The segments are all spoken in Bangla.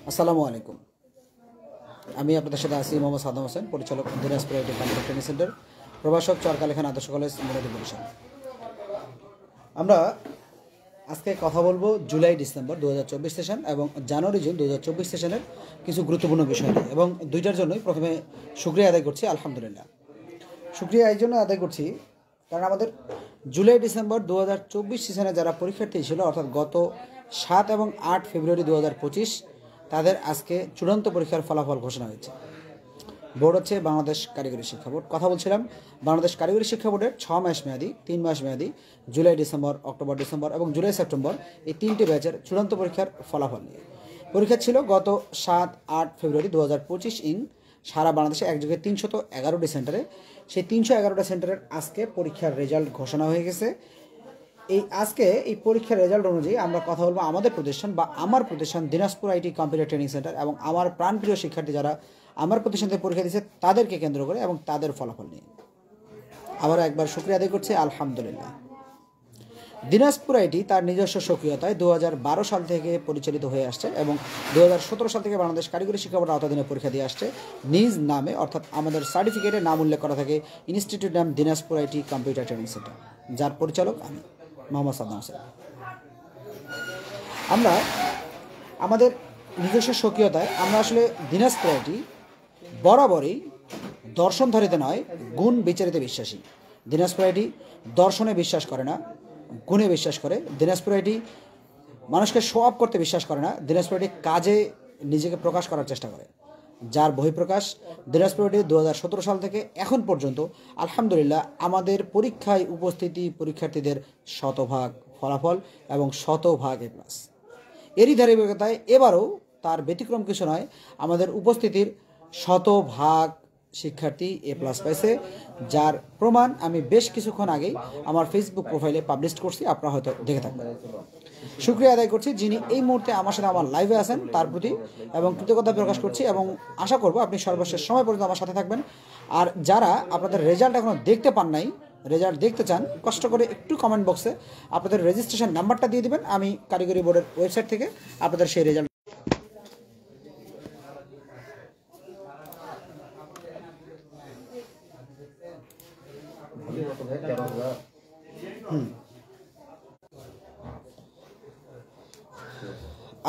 আসসালামু আলাইকুম। আমি আপনাদের সাথে আছি মোহাম্মদ সাদ্দাম হোসেন, পরিচালক Dinajpur IT computer training centre, প্রভাষক চরকালেখান আদর্শ কলেজ, মুরাদি বরিশাল। আমরা আজকে কথা বলবো জুলাই ডিসেম্বর 2024 সেশন এবং জানুয়ারি জুন 2024 সেশনের কিছু গুরুত্বপূর্ণ বিষয় নিয়ে, এবং দুইটার জন্যই প্রথমে শুকরিয়া আদায় করছি। আলহামদুলিল্লাহ, শুকরিয়া এই জন্য আদায় করছি কারণ আমাদের জুলাই ডিসেম্বর 2024 সেশনে যারা পরীক্ষার্থী ছিল, অর্থাৎ গত 7 এবং 8 ফেব্রুয়ারি 2025, তাদের আজকে চূড়ান্ত পরীক্ষার ফলাফল ঘোষণা হয়েছে। বোর্ড হচ্ছে বাংলাদেশ কারিগরি শিক্ষা বোর্ড। কথা বলছিলাম বাংলাদেশ কারিগরি শিক্ষা বোর্ডের 6 মাস মেয়াদি, 3 মাস মেয়াদি জুলাই ডিসেম্বর, অক্টোবর ডিসেম্বর এবং জুলাই সেপ্টেম্বর এই 3টি ব্যাচের চূড়ান্ত পরীক্ষার ফলাফল নিয়ে। পরীক্ষা ছিল গত 7-8 ফেব্রুয়ারি 2025 সারা বাংলাদেশে একযোগে 311টি সেন্টারে। সেই 311টা সেন্টারের আজকে পরীক্ষার রেজাল্ট ঘোষণা হয়ে গেছে। আজকে এই পরীক্ষার রেজাল্ট অনুযায়ী আমরা কথা বলবো আমাদের প্রতিষ্ঠান বা আমার প্রতিষ্ঠান Dinajpur IT computer training centre এবং আমার প্রাণপ্রিয় শিক্ষার্থী যারা আমার প্রতিষ্ঠান থেকে পরীক্ষা দিয়েছে তাদেরকে কেন্দ্র করে এবং তাদের ফলাফল নিয়ে আবারও একবার শুকরিয়া আদায় করছি। আলহামদুলিল্লাহ, দিনাজপুর আইটি তার নিজস্ব সক্রিয়তায় 2012 সাল থেকে পরিচালিত হয়ে আসছে এবং 2017 সাল থেকে বাংলাদেশ কারিগরি শিক্ষা বোর্ডের আওতাধীনে পরীক্ষা দিয়ে আসছে নিজ নামে, অর্থাৎ আমাদের সার্টিফিকেটে নাম উল্লেখ করা থাকে ইনস্টিটিউট নাম Dinajpur IT computer training centre, যার পরিচালক আমি মোহাম্মদ সাদ্দাম হোসেন। আমরা আমাদের নিজস্ব স্বকীয়তায় আমরা আসলে দিনাজপুর আইটি বরাবরই দর্শন ধরিতে নয় গুণ বিচারিতে বিশ্বাসী। দিনাজপুর আইটি দর্শনে বিশ্বাস করে না, গুণে বিশ্বাস করে। দিনাজপুর আইটি মানুষকে শো অফ করতে বিশ্বাস করে না। দিনাজপুর আইটি কাজে নিজেকে প্রকাশ করার চেষ্টা করে, যার বহিঃপ্রকাশ দিনাজপুর আইটি 2017 সাল থেকে এখন পর্যন্ত আলহামদুলিল্লাহ আমাদের পরীক্ষায় উপস্থিতি পরীক্ষার্থীদের শতভাগ ফলাফল এবং শতভাগ এ প্লাস। এরই ধারাবাহিকতায় এবারও তার ব্যতিক্রম কিছু নয়, আমাদের উপস্থিতির শতভাগ শিক্ষার্থী এ প্লাস পাইছে, যার প্রমাণ আমি বেশ কিছুক্ষণ আগেই আমার ফেসবুক প্রোফাইলে পাবলিশ করছি, আপনারা হয়তো দেখে থাকবেন। শুকরিয়া আদায় করছি যিনি এই মুহূর্তে আমার সাথে আমার লাইভে আছেন তার প্রতি, এবং কৃতজ্ঞতা প্রকাশ করছি এবং আশা করব আপনি সর্বশেষ সময় পর্যন্ত আমার সাথে থাকবেন। আর যারা আপনাদের রেজাল্ট এখনও দেখতে পান নাই, রেজাল্ট দেখতে চান, কষ্ট করে একটু কমেন্ট বক্সে আপনাদের রেজিস্ট্রেশন নাম্বারটা দিয়ে দিবেন, আমি কারিগরি বোর্ডের ওয়েবসাইট থেকে আপনাদের সেই রেজাল্ট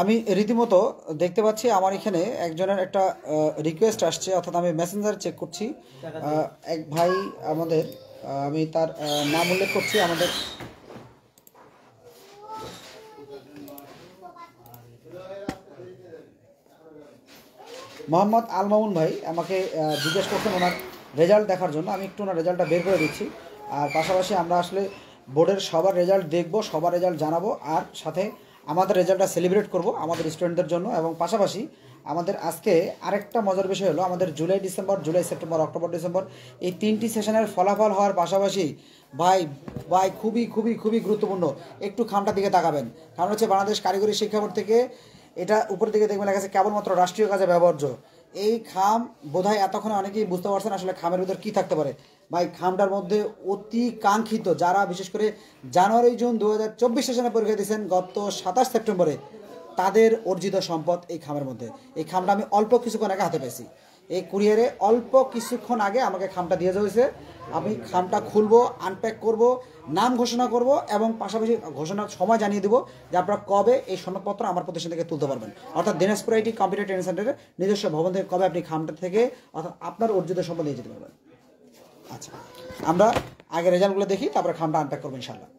আমি রীতিমতো দেখতে পাচ্ছি আমার এখানে একজনের একটা রিকোয়েস্ট আসছে, অর্থাৎ আমি মেসেঞ্জার চেক করছি। এক ভাই আমাদের, আমি তার নাম উল্লেখ করছি, আমাদের মোহাম্মদ আল মামুন ভাই আমাকে জিজ্ঞেস করছেন ওনার রেজাল্ট দেখার জন্য। আমি একটু ওনার রেজাল্টটা বের করে দিচ্ছি। আর পাশাপাশি আমরা আসলে বোর্ডের সবার রেজাল্ট দেখব, সবার রেজাল্ট জানাবো, আর সাথে আমাদের রেজাল্টটা সেলিব্রেট করব আমাদের স্টুডেন্টদের জন্য। এবং পাশাপাশি আমাদের আজকে আরেকটা মজার বিষয় হলো আমাদের July December, July September, October December এই 3টি সেশনের ফলাফল হওয়ার পাশাপাশি ভাই ভাই খুবই খুবই খুবই গুরুত্বপূর্ণ, একটু খামটার দিকে তাকাবেন। কারণ হচ্ছে বাংলাদেশ কারিগরি শিক্ষা বোর্ড থেকে এটা উপর দিকে দেখবেন লেখা আছে কেবলমাত্র রাষ্ট্রীয় কাজে ব্যবহার্য। এই খাম বোধহয় এতক্ষণে অনেকেই বুঝতে পারছেন আসলে খামের ভিতর কী থাকতে পারে। ভাই খামটার মধ্যে অতি কাঙ্ক্ষিত যারা বিশেষ করে জানুয়ারি জুন 2024 সেশনে পরীক্ষা দিয়েছেন গত 27 সেপ্টেম্বরে, তাদের অর্জিত সম্পদ এই খামের মধ্যে। এই খামটা আমি অল্প কিছুক্ষণ আগে হাতে পেয়েছি, এই কুরিয়ারে অল্প কিছুক্ষণ আগে আমাকে খামটা দিয়ে যাওয়া হয়েছে। আমি খামটা খুলবো, আনপ্যাক করব, নাম ঘোষণা করব এবং পাশাপাশি ঘোষণার সময় জানিয়ে দেবো যে আপনারা কবে এই সনদপত্র আমার প্রতিষ্ঠান থেকে তুলতে পারবেন, অর্থাৎ দিনাজপুর আইটি কম্পিউটার ট্রেনিং সেন্টারের নিজস্ব ভবন থেকে কবে আপনি খামটা থেকে অর্থাৎ আপনার অর্জিত সম্পদ নিয়ে যেতে পারবেন। আচ্ছা, আমরা আগে রেজাল্টগুলো দেখি, তারপরে খামটা আনপ্যাক করবো ইনশাল্লাহ।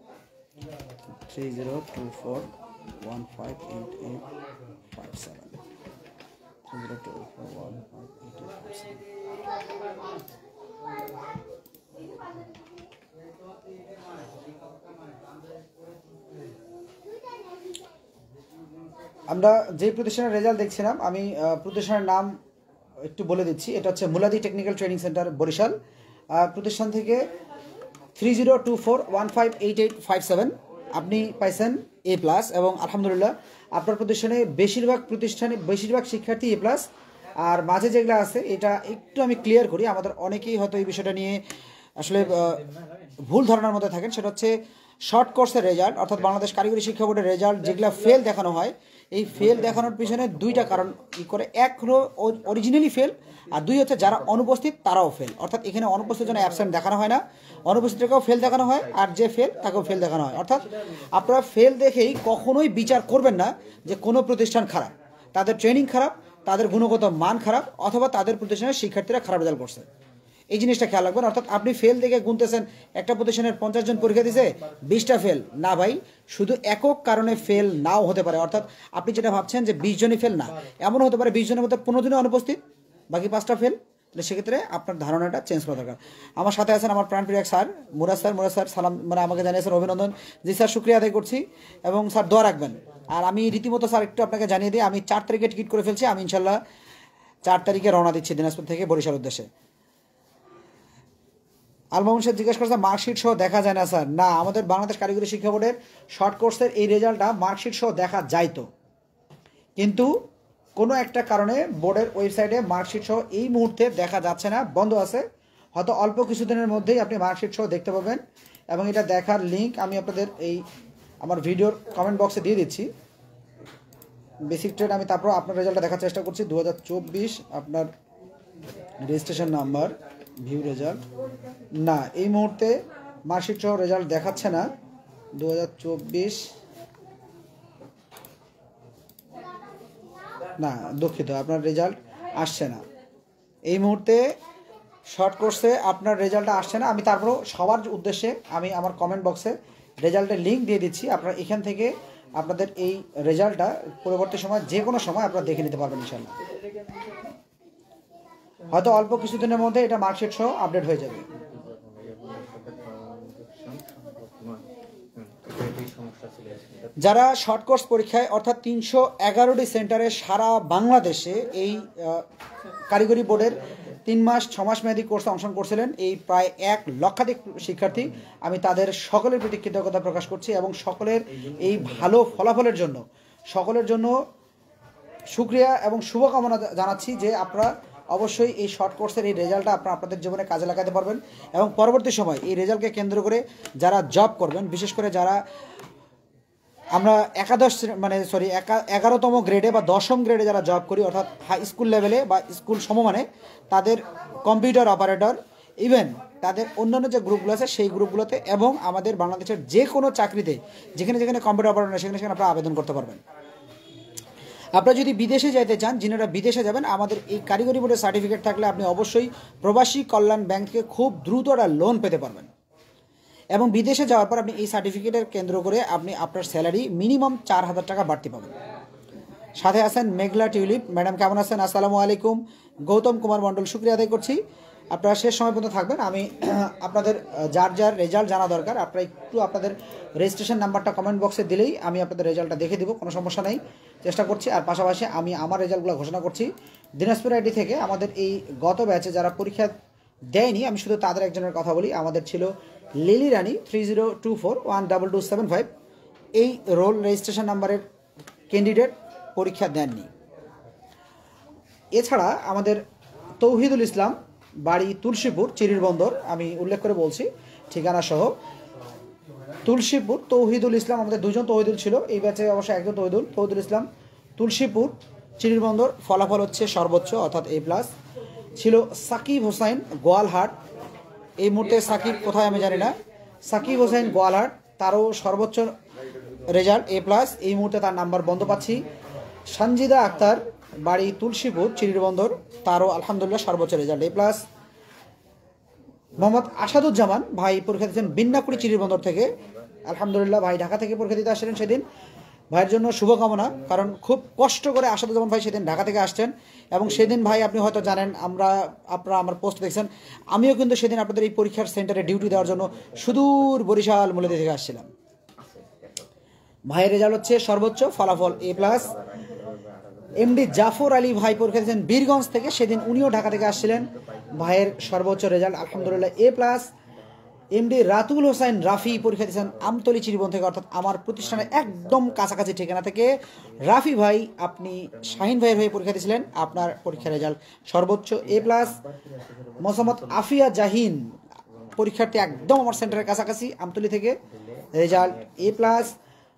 3024158857 আমরা যে প্রতিষ্ঠানের রেজাল্ট দেখছিলাম, আমি প্রতিষ্ঠানের নাম একটু বলে দিচ্ছি। এটা হচ্ছে Muladi technical training centre Barisal. প্রতিষ্ঠান থেকে 3024158857 আপনি পাইছেন এ প্লাস, এবং আলহামদুলিল্লাহ আপনার প্রতিষ্ঠানে বেশিরভাগ শিক্ষার্থী এ প্লাস। আর মাঝে যেগুলো আছে এটা একটু আমি ক্লিয়ার করি, আমাদের অনেকেই হয়তো এই বিষয়টা নিয়ে আসলে ভুল ধারণার মধ্যে থাকেন। সেটা হচ্ছে শর্ট কোর্সের রেজাল্ট অর্থাৎ বাংলাদেশ কারিগরি শিক্ষা বোর্ডের রেজাল্ট যেগুলো ফেল দেখানো হয়, এই ফেল দেখানোর পিছনে দুইটা কারণ করে। এক হলো অরিজিনালি ফেল, আর দুই হচ্ছে যারা অনুপস্থিত তারাও ফেল। অর্থাৎ এখানে অনুপস্থিত জন্য অ্যাবসেন্ট দেখানো হয় না, অনুপস্থিতকেও ফেল দেখানো হয়, আর যে ফেল তাকেও ফেল দেখানো হয়। অর্থাৎ আপনারা ফেল দেখেই কখনোই বিচার করবেন না যে কোনো প্রতিষ্ঠান খারাপ, তাদের ট্রেনিং খারাপ, তাদের গুণগত মান খারাপ, অথবা তাদের প্রতিষ্ঠানের শিক্ষার্থীরা খারাপ রেজাল্ট করছে। এই জিনিসটা খেয়াল রাখবেন। অর্থাৎ আপনি ফেল দেখে গুনতেছেন একটা প্রতিষ্ঠানের 50 জন পরীক্ষা দিয়েছে 20টা ফেল, না ভাই, শুধু একক কারণে ফেল নাও হতে পারে। অর্থাৎ আপনি যেটা ভাবছেন যে 20 জনই ফেল, না, এমন হতে পারে 20 জনের মধ্যে 15 জনই অনুপস্থিত, বাকি 5টা ফেল। তাহলে সেক্ষেত্রে আপনার ধারণাটা চেঞ্জ করা দরকার। আমার সাথে আছেন আমার প্রাণপ্রিয় এক স্যার, মুরাদ স্যার সালাম, মানে আমাকে জানিয়েছেন অভিনন্দন। জি স্যার, শুক্রিয়া আদায় করছি, এবং স্যার দোয়া রাখবেন। আর আমি রীতিমতো স্যার একটু আপনাকে জানিয়ে দিই, আমি 4 তারিখে টিকিট করে ফেলছি। আমি ইনশাল্লাহ 4 তারিখে রওনা দিচ্ছি দিনাজপুর থেকে বরিশাল উদ্দেশ্যে। আলমামুন সাহেব জিজ্ঞেস করছে মার্কশিট সহ দেখা যায় না স্যার। না, আমাদের বাংলাদেশ কারিগরি শিক্ষা বোর্ডের শর্ট কোর্সের এই রেজাল্টটা মার্কশিট সহ দেখা যাইতো, কিন্তু কোনো একটা কারণে বোর্ডের ওয়েবসাইটে মার্কশিট সহ এই মুহূর্তে দেখা যাচ্ছে না, বন্ধ আছে। হয়তো অল্প কিছুদিনের মধ্যেই আপনি মার্কশিট সহ দেখতে পাবেন, এবং এটা দেখার লিঙ্ক আমি আপনাদের এই আমার ভিডিওর কমেন্ট বক্সে দিয়ে দিচ্ছি। বেসিক ট্রেড আমি তারপর আপনার রেজাল্টটা দেখার চেষ্টা করছি। 2024 আপনার রেজিস্ট্রেশন নাম্বার, ভিউ রেজাল্ট, না এই মুহূর্তে মার্কশিট সহ রেজাল্ট দেখাচ্ছে না। 2024 না, দুঃখিত, আপনার রেজাল্ট আসছে না এই মুহূর্তে। শর্ট কোর্সে আপনার রেজাল্টটা আসছে না। আমি তারপরও সবার উদ্দেশ্যে আমি আমার কমেন্ট বক্সে রেজাল্টের লিঙ্ক দিয়ে দিচ্ছি। আপনারা এখান থেকে আপনাদের এই রেজাল্টটা পরবর্তী সময় যে কোনো সময় আপনারা দেখে নিতে পারবেন ইনশাল্লাহ। হয়তো অল্প কিছুদিনের মধ্যে এটা মার্কশিট সহ আপডেট হয়ে যাবে। যারা শর্ট কোর্স পরীক্ষায় অর্থাৎ 311টি সেন্টারে সারা বাংলাদেশে এই কারিগরি বোর্ডের 3 মাস 6 মাস মেয়াদী কোর্সে অংশগ্রহণ করছিলেন, এই প্রায় 1 লক্ষাধিক শিক্ষার্থী, আমি তাদের সকলের প্রতি কৃতজ্ঞতা প্রকাশ করছি, এবং সকলের এই ভালো ফলাফলের জন্য সকলের জন্য শুকরিয়া এবং শুভকামনা জানাচ্ছি যে আপনারা অবশ্যই এই শর্ট কোর্সের এই রেজাল্টটা আপনাদের জীবনে কাজে লাগাতে পারবেন, এবং পরবর্তী সময় এই রেজাল্টকে কেন্দ্র করে যারা জব করবেন, বিশেষ করে যারা আমরা 11তম গ্রেডে বা 10ম গ্রেডে যারা জব করি, অর্থাৎ হাই স্কুল লেভেলে বা স্কুল সমমানে, তাদের কম্পিউটার অপারেটর, ইভেন তাদের অন্যান্য যে গ্রুপগুলো আছে সেই গ্রুপগুলোতে, এবং আমাদের বাংলাদেশের যে কোনো চাকরিতে যেখানে যেখানে কম্পিউটার অপারেটর নেই সেখানে আপনারা আবেদন করতে পারবেন। আপনারা যদি বিদেশে যাইতে চান, যিনারা বিদেশে যাবেন, আমাদের এই কারিগরি বোর্ডের সার্টিফিকেট থাকলে আপনি অবশ্যই প্রবাসী কল্যাণ ব্যাংক থেকে খুব দ্রুত একটা লোন পেতে পারবেন, এবং বিদেশে যাওয়ার পর আপনি এই সার্টিফিকেটের কেন্দ্র করে আপনি আপনার স্যালারি মিনিমাম 4000 টাকা বাড়তি পাবেন। সাথে আছেন মেঘলা টিউলিপ ম্যাডাম, কেমন আছেন? আসসালামু আলাইকুম। গৌতম কুমার মণ্ডল, শুক্রিয়া আদায় করছি। আপনারা শেষ সময় পর্যন্ত থাকবেন। আমি আপনাদের যার যার রেজাল্ট জানা দরকার, আপনারা একটু আপনাদের রেজিস্ট্রেশন নাম্বারটা কমেন্ট বক্সে দিলেই আমি আপনাদের রেজাল্টটা দেখে দিব, কোনো সমস্যা নেই, চেষ্টা করছি। আর পাশাপাশি আমি আমার রেজাল্টগুলো ঘোষণা করছি দিনাজপুর আইডি থেকে। আমাদের এই গত ব্যাচে যারা পরীক্ষা দেয়নি, আমি শুধু তাদের একজনের কথা বলি। আমাদের ছিল লিলি রানী 3024122275, এই রোল রেজিস্ট্রেশন নাম্বারের ক্যান্ডিডেট পরীক্ষা দেননি। এছাড়া আমাদের তৌহিদুল ইসলাম, বাড়ি তুলসীপুর চিরির বন্দর, আমি উল্লেখ করে বলছি ঠিকানা সহ, তুলসীপুর তৌহিদুল ইসলাম, আমাদের 2জন তৌহিদুল ছিল এই ব্যাচে, অবশ্য একজন তৌহিদুল ইসলাম, তুলসীপুর চিরির বন্দর, ফলাফল হচ্ছে সর্বোচ্চ অর্থাৎ A+। ছিল সাকিব হোসাইন, গোয়ালহাট, এই মুহূর্তে সাকিব কোথায় আমি জানি না, সাকিব হোসেন গোয়ালহাট, তারও সর্বোচ্চ রেজাল্ট A+, এই মুহূর্তে তার নাম্বার বন্ধ পাচ্ছি। সঞ্জিদা আক্তার, বাড়ি তুলসীপুর চিরির বন্দর, তারও আলহামদুলিল্লাহ সর্বোচ্চ রেজাল্ট A+। মোহাম্মদ আসাদুজ্জামান ভাই পরীক্ষা দিচ্ছেন বিন্নাকুড়ি চিরির বন্দর থেকে, আলহামদুলিল্লাহ ভাই ঢাকা থেকে পরীক্ষা দিতে আসছিলেন সেদিন, ভাইয়ের জন্য শুভকামনা, কারণ খুব কষ্ট করে আসাদুজ্জামান ভাই সেদিন ঢাকা থেকে আসছেন, এবং সেদিন ভাই আপনি হয়তো জানেন, আপনারা আমার পোস্ট দেখছেন, আমিও কিন্তু সেদিন আপনাদের এই পরীক্ষার সেন্টারে ডিউটি দেওয়ার জন্য সুদূর বরিশাল মুলাদি থেকে আসছিলাম। ভাইয়ের রেজাল্ট হচ্ছে সর্বোচ্চ, ফলাফল A+। এমডি জাফর আলী ভাই পরীক্ষা দিয়েছেন বীরগঞ্জ থেকে, সেদিন উনিও ঢাকা থেকে আসছিলেন, ভাইয়ের সর্বোচ্চ রেজাল্ট আলহামদুলিল্লাহ A+। এমডি রাতুল হোসাইন রাফি পরীক্ষা দিয়েছেন আমতলী চিরিবন থেকে, অর্থাৎ আমার প্রতিষ্ঠানের একদম কাছাকাছি ঠিকানা থেকে। রাফি ভাই, আপনি শাহিন ভাইয়ের হয়ে পরীক্ষা দিয়েছিলেন, আপনার পরীক্ষার রেজাল্ট সর্বোচ্চ A+। মোসাম্মদ আফিয়া জাহিন, পরীক্ষার্থী একদম আমার সেন্টারের কাছাকাছি আমতলী থেকে, রেজাল্ট A+।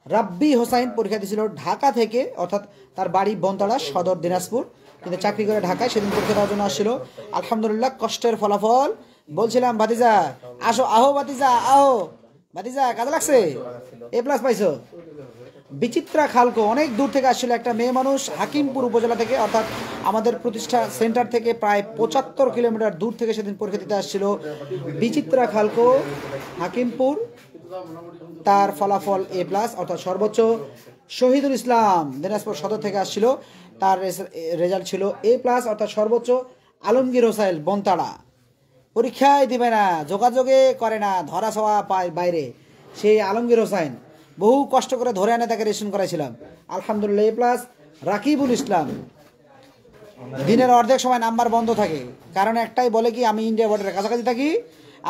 রাব্বি হোসাইন পরীক্ষা দিয়েছিল ঢাকা থেকে, অর্থাৎ তার বাড়ি বনতলা সদর দিনাজপুর, কিন্তু চাকরি করে ঢাকায়, সেদিন পরীক্ষা দেওয়ার জন্য আসছিল। আলহামদুলিল্লাহ কষ্টের ফলাফল। বলছিলাম ভাতিজা আসো, আহো ভাতিজা আহো, ভাতিজা কাজে লাগছে, A+ পাইছো। বিচিত্রা খালকো অনেক দূর থেকে আসছিল একটা মেয়ে মানুষ, হাকিমপুর উপজেলা থেকে, অর্থাৎ আমাদের প্রতিষ্ঠা সেন্টার থেকে প্রায় 75 কিলোমিটার দূর থেকে সেদিন পরীক্ষা দিতে আসছিল বিচিত্রা খালকো, হাকিমপুর। তার ফলাফল A+, অর্থাৎ সর্বোচ্চ। শহীদুল ইসলাম দিনাজপুর সদর থেকে আসছিল, তার রেজাল্ট ছিল A+, অর্থাৎ সর্বোচ্চ। আলমগীর হোসাইন বনতাড়া পরীক্ষায় দিবে না, যোগাযোগে করে না, ধরা ছোঁয়া পায় বাইরে, সেই আলমগীর হোসাইন বহু কষ্ট করে ধরে আনে তাকে রেজিস্ট্রেশন করাইছিলাম, আলহামদুলিল্লাহ A+। রাকিবুল ইসলাম দিনের অর্ধেক সময় নাম্বার বন্ধ থাকে, কারণ একটাই, বলে কি আমি ইন্ডিয়া বর্ডারের কাছাকাছি থাকি,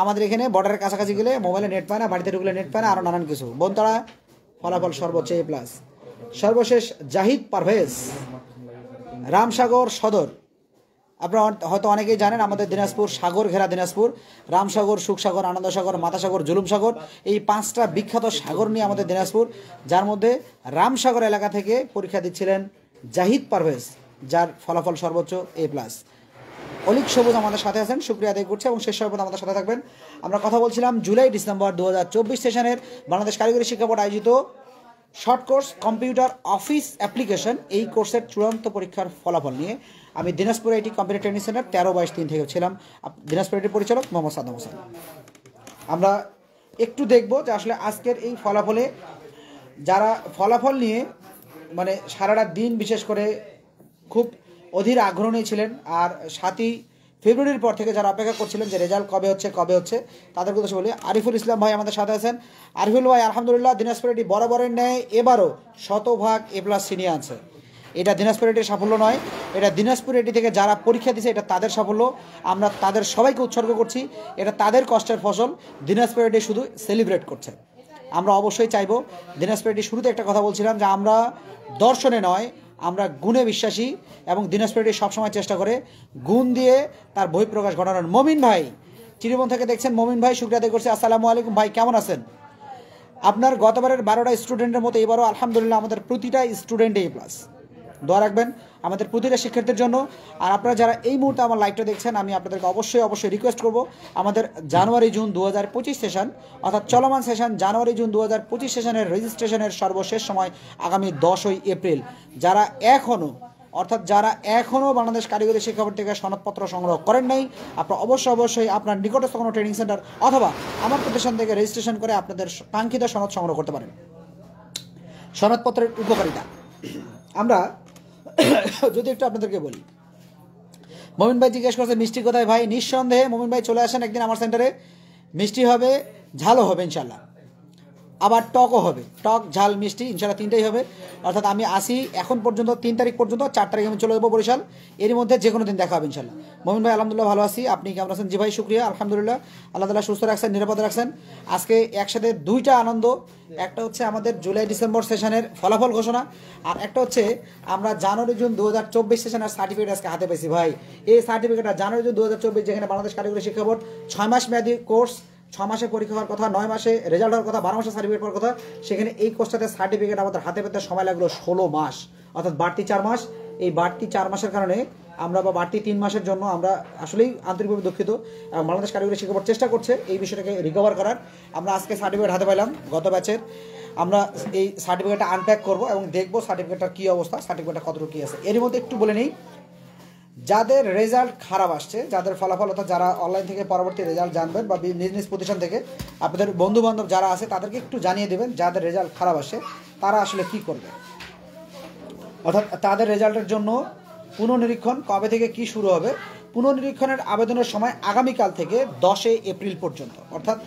আমাদের এখানে বর্ডারের কাছাকাছি গেলে মোবাইলে নেট পায় না, বাড়িতে ঢুকলে নেট পায় না, আরও নানান কিছু। বনতাড়া ফলাফল সর্বোচ্চ A+। সর্বশেষ জাহিদ পারভেজ রামসাগর সদর। আপনারা হয়তো অনেকেই জানেন আমাদের দিনাজপুর সাগর ঘেরা দিনাজপুর, রামসাগর, সুখসাগর, আনন্দসাগর, মাতাসাগর, জুলুম সাগর, এই 5টা বিখ্যাত সাগর নিয়ে আমাদের দিনাজপুর, যার মধ্যে রামসাগর এলাকা থেকে পরীক্ষা দিচ্ছিলেন জাহিদ পারভেজ, যার ফলাফল সর্বোচ্চ A+। অলিক সবুজ আমাদের সাথে আছেন, শুক্রিয়া আদায় করছে এবং শেষ পর্যন্ত আমাদের সাথে থাকবেন। আমরা কথা বলছিলাম জুলাই ডিসেম্বর 2024 সেশনের বাংলাদেশ কারিগরি শিক্ষা বোর্ড আয়োজিত short course computer office application, এই কোর্সের চূড়ান্ত পরীক্ষার ফলাফল নিয়ে আমি Dinajpur IT computer training centre 13/22/3 থেকে ছিলাম, দিনাজপুর আইটির পরিচালক মোহাম্মদ সাদ্দাম হোসেন। আমরা একটু দেখব যে আসলে আজকের এই ফলাফলে যারা ফলাফল নিয়ে মানে সারাটা দিন বিশেষ করে খুব অধীর আগ্রহ নিয়ে ছিলেন, আর 7ই ফেব্রুয়ারির পর থেকে যারা অপেক্ষা করছিলেন যে রেজাল্ট কবে হচ্ছে তাদের কথা বলি। আরিফুল ইসলাম ভাই আমাদের সাথে আছেন। আরিফুল ভাই আলহামদুলিল্লাহ দিনাজপুর আইটি বরাবরের ন্যায় এবারও 100% A+ সিনিয়ে আছে। এটা দিনাজপুর আইটির সাফল্য নয়, এটা দিনাজপুর আইটি থেকে যারা পরীক্ষা দিয়েছে এটা তাদের সাফল্য, আমরা তাদের সবাইকে উৎসর্গ করছি, এটা তাদের কষ্টের ফসল, দিনাজপুর আইটি শুধু সেলিব্রেট করছে। আমরা অবশ্যই চাইব, দিনাজপুর আইটি শুরুতে একটা কথা বলছিলাম যে আমরা দর্শনে নয়, আমরা গুণে বিশ্বাসী, এবং দিনাজপুর আইটি সবসময় চেষ্টা করে গুণ দিয়ে তার বহিঃপ্রকাশ ঘটানোর। মমিন ভাই চিরিবন থেকে দেখছেন, মমিন ভাই শুকরিয়া আদায় করছি। আসসালামু আলাইকুম ভাই, কেমন আছেন? আপনার গতবারের 12টা স্টুডেন্টের মতো এবারও আলহামদুলিল্লাহ আমাদের প্রতিটা স্টুডেন্ট A+। দোয়া রাখবেন আমাদের প্রতিটা শিক্ষার্থীর জন্য। আর আপনারা যারা এই মুহূর্তে আমার লাইভটা দেখছেন, আমি আপনাদেরকে অবশ্যই রিকোয়েস্ট করব, আমাদের জানুয়ারি-জুন 2025 সেশন, অর্থাৎ চলমান সেশন জানুয়ারি-জুন 2025 সেশনের রেজিস্ট্রেশনের সর্বশেষ সময় আগামী 10ই এপ্রিল। যারা এখনও বাংলাদেশ কারিগরি শিক্ষা বোর্ড থেকে সনদপত্র সংগ্রহ করেন নাই, আপনারা অবশ্যই আপনার নিকটস্থ কোনো ট্রেনিং সেন্টার অথবা আমার প্রতিষ্ঠান থেকে রেজিস্ট্রেশন করে আপনাদের কাঙ্ক্ষিত সনদ সংগ্রহ করতে পারেন। সনদপত্রের উপকারিতা আমরা যদি একটু আপনাদেরকে বলি, মমিন ভাই জিজ্ঞেস করছে মিষ্টি কোথায় ভাই? নিঃসন্দেহে মমিন ভাই চলে আসেন একদিন আমার সেন্টারে, মিষ্টি হবে, ঝালও হবে ইনশাল্লাহ, আবার টকও হবে, টক ঝাল মিষ্টি ইনশাল্লাহ 3টাই হবে। অর্থাৎ আমি আসি এখন পর্যন্ত 3 তারিখ পর্যন্ত, 4 তারিখ আমি চলে যাবো বরিশাল, এর মধ্যে যে কোনো দিন দেখা হবে ইনশাল্লাহ। মমিন ভাই আলহামদুলিল্লাহ ভালো আছি, আপনি কেমন আছেন? জি ভাই শুক্রিয়া, আলহামদুলিল্লাহ, আল্লাহ তাআলা সুস্থ রাখছেন, নিরাপদে রাখছেন। আজকে একসাথে 2টা আনন্দ, একটা হচ্ছে আমাদের জুলাই ডিসেম্বর সেশনের ফলাফল ঘোষণা, আর একটা হচ্ছে আমরা জানুয়ারি-জুন 2024 সেশনের সার্টিফিকেট আজকে হাতে পেয়েছি ভাই। এই সার্টিফিকেটটা জানুয়ারি-জুন 2024, যেখানে বাংলাদেশ কারিগরি শিক্ষা বোর্ড 6 মাস মেয়াদী কোর্স, 6 মাসে পরীক্ষা হওয়ার কথা, 9 মাসে রেজাল্ট হওয়ার কথা, 12 মাসে সার্টিফিকেট পাওয়ার কথা, সেখানে এই কোর্সটাতে সার্টিফিকেট আমাদের হাতে পেতে সময় লাগলো 16 মাস, অর্থাৎ বাড়তি 4 মাস। এই বাড়তি 4 মাসের কারণে আমরা, বা বাড়তি 3 মাসের জন্য আমরা আসলেই আন্তরিকভাবে দুঃখিত, এবং বাংলাদেশ কারিগরি শিক্ষা বোর্ড চেষ্টা করছে এই বিষয়টাকে রিকভার করার। আমরা আজকে সার্টিফিকেট হাতে পাইলাম গত ব্যাচের, আমরা এই সার্টিফিকেটটা আনপ্যাক করবো এবং দেখবো সার্টিফিকেটটার কী অবস্থা, সার্টিফিকেটটা কতটুকু কী আছে। এর মধ্যে একটু বলে নিই, যাদের রেজাল্ট খারাপ আসছে, যাদের ফলাফল, অর্থাৎ যারা অনলাইন থেকে পরবর্তী রেজাল্ট জানবেন বা নিজ প্রতিষ্ঠান থেকে আপনাদের বন্ধুবান্ধব যারা আছে তাদেরকে একটু জানিয়ে দেবেন যাদের রেজাল্ট খারাপ আসে তারা আসলে কী করবে। অর্থাৎ তাদের রেজাল্টের জন্য পুনঃনিরীক্ষণ কবে থেকে কি শুরু হবে, পুনঃনিরীক্ষণের আবেদনের সময় আগামীকাল থেকে 10 এপ্রিল পর্যন্ত, অর্থাৎ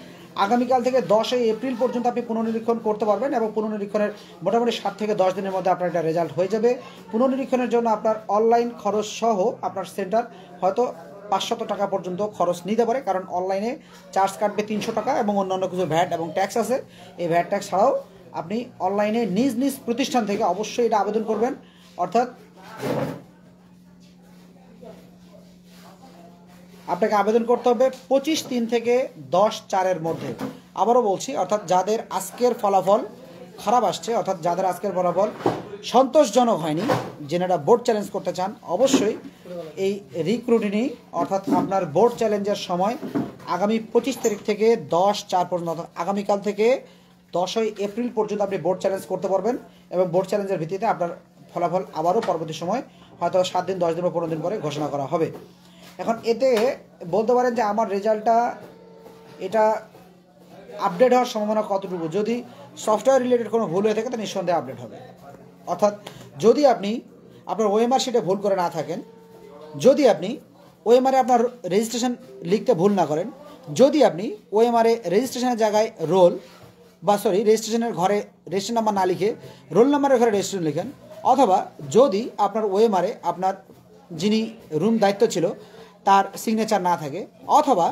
আগামীকাল থেকে 10 এপ্রিল পর্যন্ত আপনি পুনঃনিরীক্ষণ করতে পারবেন, এবং পুনঃনিরীক্ষণের মোটামুটি 7 থেকে 10 দিনের মধ্যে আপনার একটা রেজাল্ট হয়ে যাবে। পুনঃনিরীক্ষণের জন্য আপনার অনলাইন খরচ সহ আপনার সেন্টার হয়তো 500 টাকা পর্যন্ত খরচ নিতে পারে, কারণ অনলাইনে চার্জ কাটবে 300 টাকা এবং অন্যান্য কিছু ভ্যাট এবং ট্যাক্স আছে। এই ভ্যাট ট্যাক্স ছাড়াও আপনি অনলাইনে নিজ প্রতিষ্ঠান থেকে অবশ্যই এটা আবেদন করবেন। অর্থাৎ আপনাকে আবেদন করতে হবে 25/3 থেকে 10/4-এর মধ্যে। আবারও বলছি, অর্থাৎ যাদের আজকের ফলাফল খারাপ আসছে, অর্থাৎ যাদের আজকের ফলাফল সন্তোষজনক হয়নি, যেনারা বোর্ড চ্যালেঞ্জ করতে চান, অবশ্যই এই রিক্রুটিনি অর্থাৎ আপনার বোর্ড চ্যালেঞ্জের সময় আগামী 25 তারিখ থেকে 10/4 পর্যন্ত, অর্থাৎ আগামীকাল থেকে 10ই এপ্রিল পর্যন্ত আপনি বোর্ড চ্যালেঞ্জ করতে পারবেন এবং বোর্ড চ্যালেঞ্জের ভিত্তিতে আপনার ফলাফল আবারও পরবর্তী সময় হয়তো 7 দিন, 10 দিন বা 15 দিন পরে ঘোষণা করা হবে। এখন এতে বলতে পারেন যে আমার রেজাল্টটা এটা আপডেট হওয়ার সম্ভাবনা কতটুকু, যদি সফটওয়্যার রিলেটেড কোনো ভুল হয়ে থাকে তো নিঃসন্দেহে আপডেট হবে। অর্থাৎ যদি আপনি আপনার ওএমআর শিটে ভুল করে না থাকেন, যদি আপনি ওএমআরে আপনার রেজিস্ট্রেশন লিখতে ভুল না করেন, যদি আপনি ওএমআরে রেজিস্ট্রেশনের জায়গায় রেজিস্ট্রেশনের ঘরে রেজিস্ট্রেশন নাম্বার না লিখে রোল নাম্বারের ঘরে রেজিস্ট্রেশন লিখেন, অথবা যদি আপনার ওএমআরে আপনার যিনি রুম দায়িত্ব ছিল তার সিগনেচার না থাকে, অথবা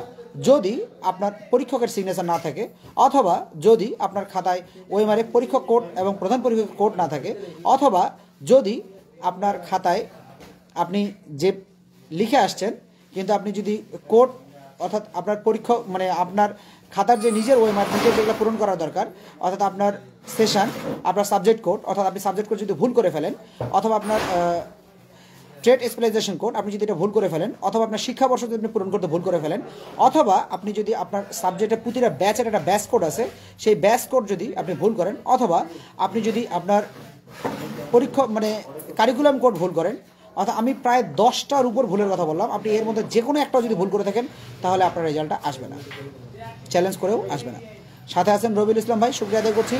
যদি আপনার পরীক্ষকের সিগনেচার না থাকে, অথবা যদি আপনার খাতায় ওএমআরে পরীক্ষক কোড এবং প্রধান পরীক্ষক কোড না থাকে, অথবা যদি আপনার খাতায় আপনি যে লিখে আসছেন কিন্তু আপনি যদি কোড অর্থাৎ আপনার পরীক্ষক মানে আপনার খাতার যে নিজের ওএমআর নিজের যেগুলো পূরণ করা দরকার, অর্থাৎ আপনার সেশন, আপনার সাবজেক্ট কোড, অর্থাৎ আপনি সাবজেক্ট কোড যদি ভুল করে ফেলেন, অথবা আপনার ট্রেড স্পেশালাইজেশন কোড আপনি যদি এটা ভুল করে ফেলেন, অথবা আপনার শিক্ষাবর্ষ যদি আপনি পূরণ করতে ভুল করে ফেলেন, অথবা আপনি যদি আপনার সাবজেক্টের প্রতিটা ব্যাচের একটা ব্যাচ কোড আছে সেই ব্যাচ কোড যদি আপনি ভুল করেন, অথবা আপনি যদি আপনার পরীক্ষা মানে কারিকুলাম কোড ভুল করেন, অর্থাৎ আমি প্রায় 10টার উপর ভুলের কথা বললাম, আপনি এর মধ্যে যে কোনো একটা যদি ভুল করে থাকেন তাহলে আপনার রেজাল্টটা আসবে না, চ্যালেঞ্জ করেও আসবে না। সাথে আছেন রবিউল ইসলাম ভাই, শুক্রিয়া আদায় করছি।